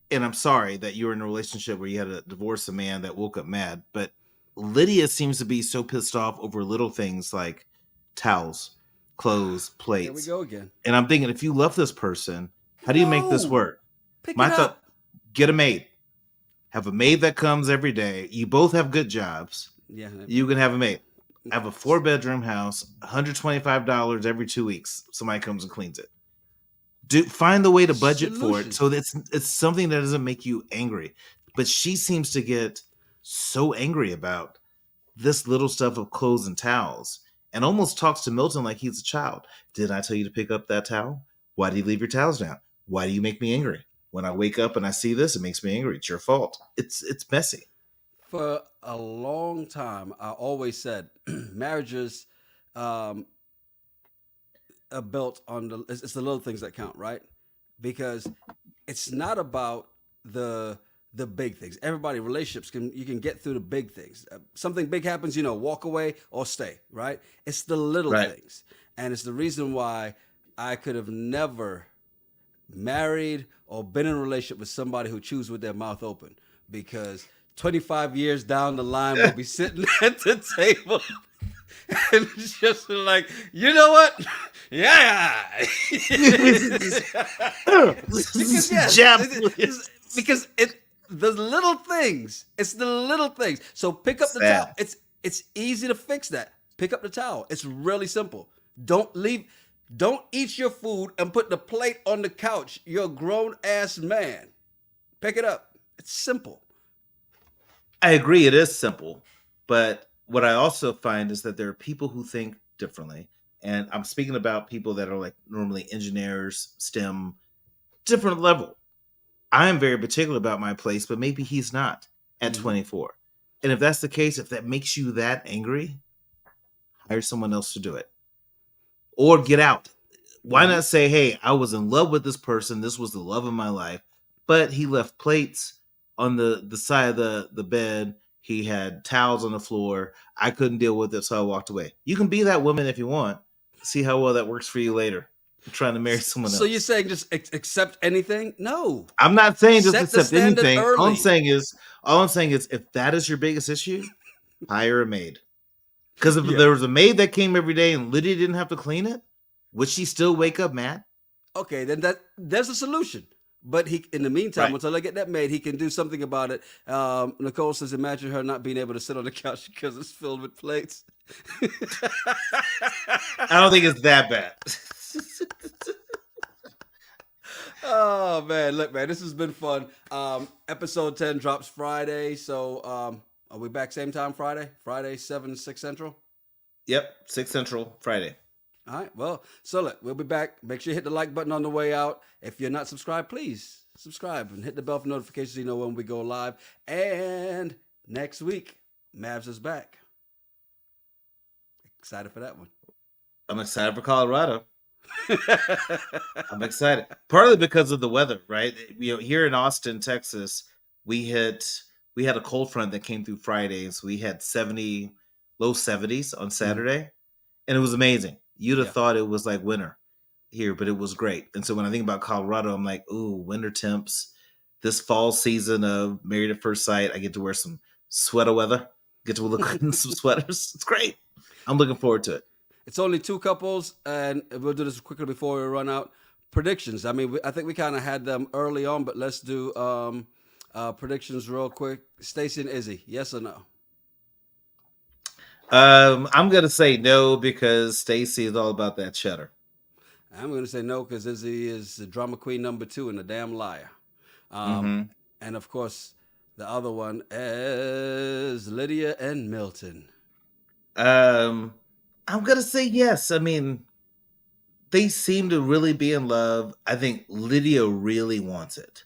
And I'm sorry that you were in a relationship where you had to divorce a man that woke up mad, but Lydia seems to be so pissed off over little things like towels, clothes, plates. Here we go again. And I'm thinking, if you love this person, how do you make this work? My thought, get a maid. Have a maid that comes every day. You both have good jobs. Yeah. You can have a maid. I have a 4-bedroom house, $125 every 2 weeks. Somebody comes and cleans it. Find the way to budget for it so that it's something that doesn't make you angry. But she seems to get so angry about this little stuff of clothes and towels and almost talks to Milton like he's a child. Did I tell you to pick up that towel? Why do you leave your towels down? Why do you make me angry? When I wake up and I see this, it makes me angry. It's your fault. It's messy. For a long time, I always said marriages are built on it's the little things that count, right? Because it's not about the big things. Everybody, relationships you can get through the big things. Something big happens, walk away or stay, right? It's the little things, and it's the reason why I could have never married or been in a relationship with somebody who chews with their mouth open, because 25 years down the line we'll be sitting at the table. And it's just like, you know what? Yeah. because the little things. It's the little things. So pick up the towel. It's easy to fix that. Pick up the towel. It's really simple. Don't eat your food and put the plate on the couch. You're a grown ass man. Pick it up. It's simple. I agree, it is simple, but what I also find is that there are people who think differently. And I'm speaking about people that are like normally engineers, STEM, different level. I am very particular about my place, but maybe he's not at 24. And if that's the case, if that makes you that angry, hire someone else to do it. Or get out. Why not say, hey, I was in love with this person. This was the love of my life. but he left plates on the side of the bed. He had towels on the floor. I couldn't deal with it, so I walked away. You can be that woman if you want. See how well that works for you later. You're trying to marry someone else. So you're saying just accept anything? No. I'm not saying just Set the accept standard anything. early. All I'm saying is if that is your biggest issue, hire a maid. Because if Yeah. there was a maid that came every day and Lydia didn't have to clean it, would she still wake up mad? Okay, then there's a solution. But in the meantime, Right. until I get that made, he can do something about it. Nicole says, imagine her not being able to sit on the couch because it's filled with plates. I don't think it's that bad. Oh man, look, man, this has been fun. Episode 10 drops Friday, so are we back same time Friday? Friday 7, 6 Central? Yep, 6 Central, Friday. All right, well, so look, we'll be back. Make sure you hit the like button on the way out. If you're not subscribed, please subscribe and hit the bell for notifications so you know when we go live. And next week, Mavs is back. Excited for that one. I'm excited for Colorado. I'm excited. Partly because of the weather, right? Here in Austin, Texas, we had a cold front that came through Friday, and so we had low 70s on Saturday, and it was amazing. You'd have thought it was like winter here, but it was great. And so when I think about Colorado, I'm like, ooh, winter temps. This fall season of Married at First Sight, I get to wear some sweater weather, get to look in some sweaters. It's great. I'm looking forward to it. It's only 2 couples, and we'll do this quickly before we run out. Predictions. I mean, I think we kind of had them early on, but let's do predictions real quick. Stacey and Izzy, yes or no? I'm gonna say no because Stacey is all about that cheddar. I'm going to say no because Izzy is the drama queen number 2 and a damn liar. And of course, the other one is Lydia and Milton. I'm gonna say yes. I mean, they seem to really be in love. I think Lydia really wants it.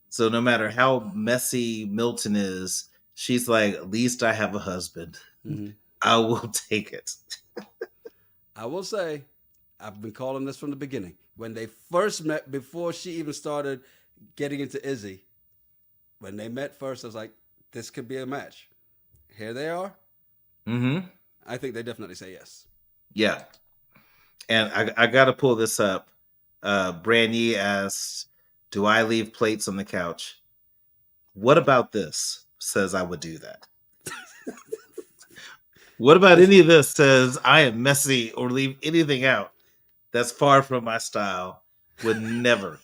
So no matter how messy Milton is, she's like, at least I have a husband. Mm-hmm. I will take it. I will say, I've been calling this from the beginning. When they first met, before she even started getting into Izzy, when they met first, I was like, this could be a match. Here they are. Mm-hmm. I think they definitely say yes. Yeah. And I got to pull this up. Brandy asked, do I leave plates on the couch? What about this? Says I would do that. What about any of this says I am messy or leave anything out? That's far from my style. Would never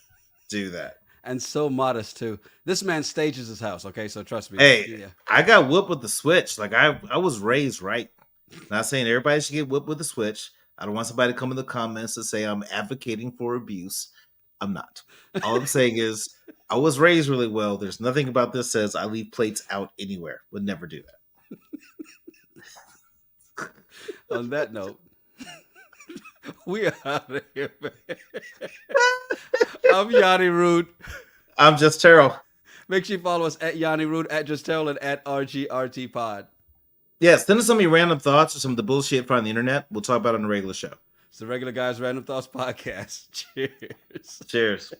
do that. And so modest too. This man stages his house, okay? So trust me. Hey, yeah. I got whipped with the switch. Like I was raised right. Not saying everybody should get whipped with the switch. I don't want somebody to come in the comments and say I'm advocating for abuse. I'm not. All I'm saying is I was raised really well. There's nothing about this says I leave plates out anywhere. Would never do that. On that note, we are out of here, man. I'm Yanni Rude. I'm Just Terrell. Make sure you follow us at Yanni Rude, at Just Terrell, and at RGRT Pod. Yeah, send us some of your random thoughts or some of the bullshit from the internet. We'll talk about it on the regular show. It's the Regular Guys Random Thoughts Podcast. Cheers. Cheers.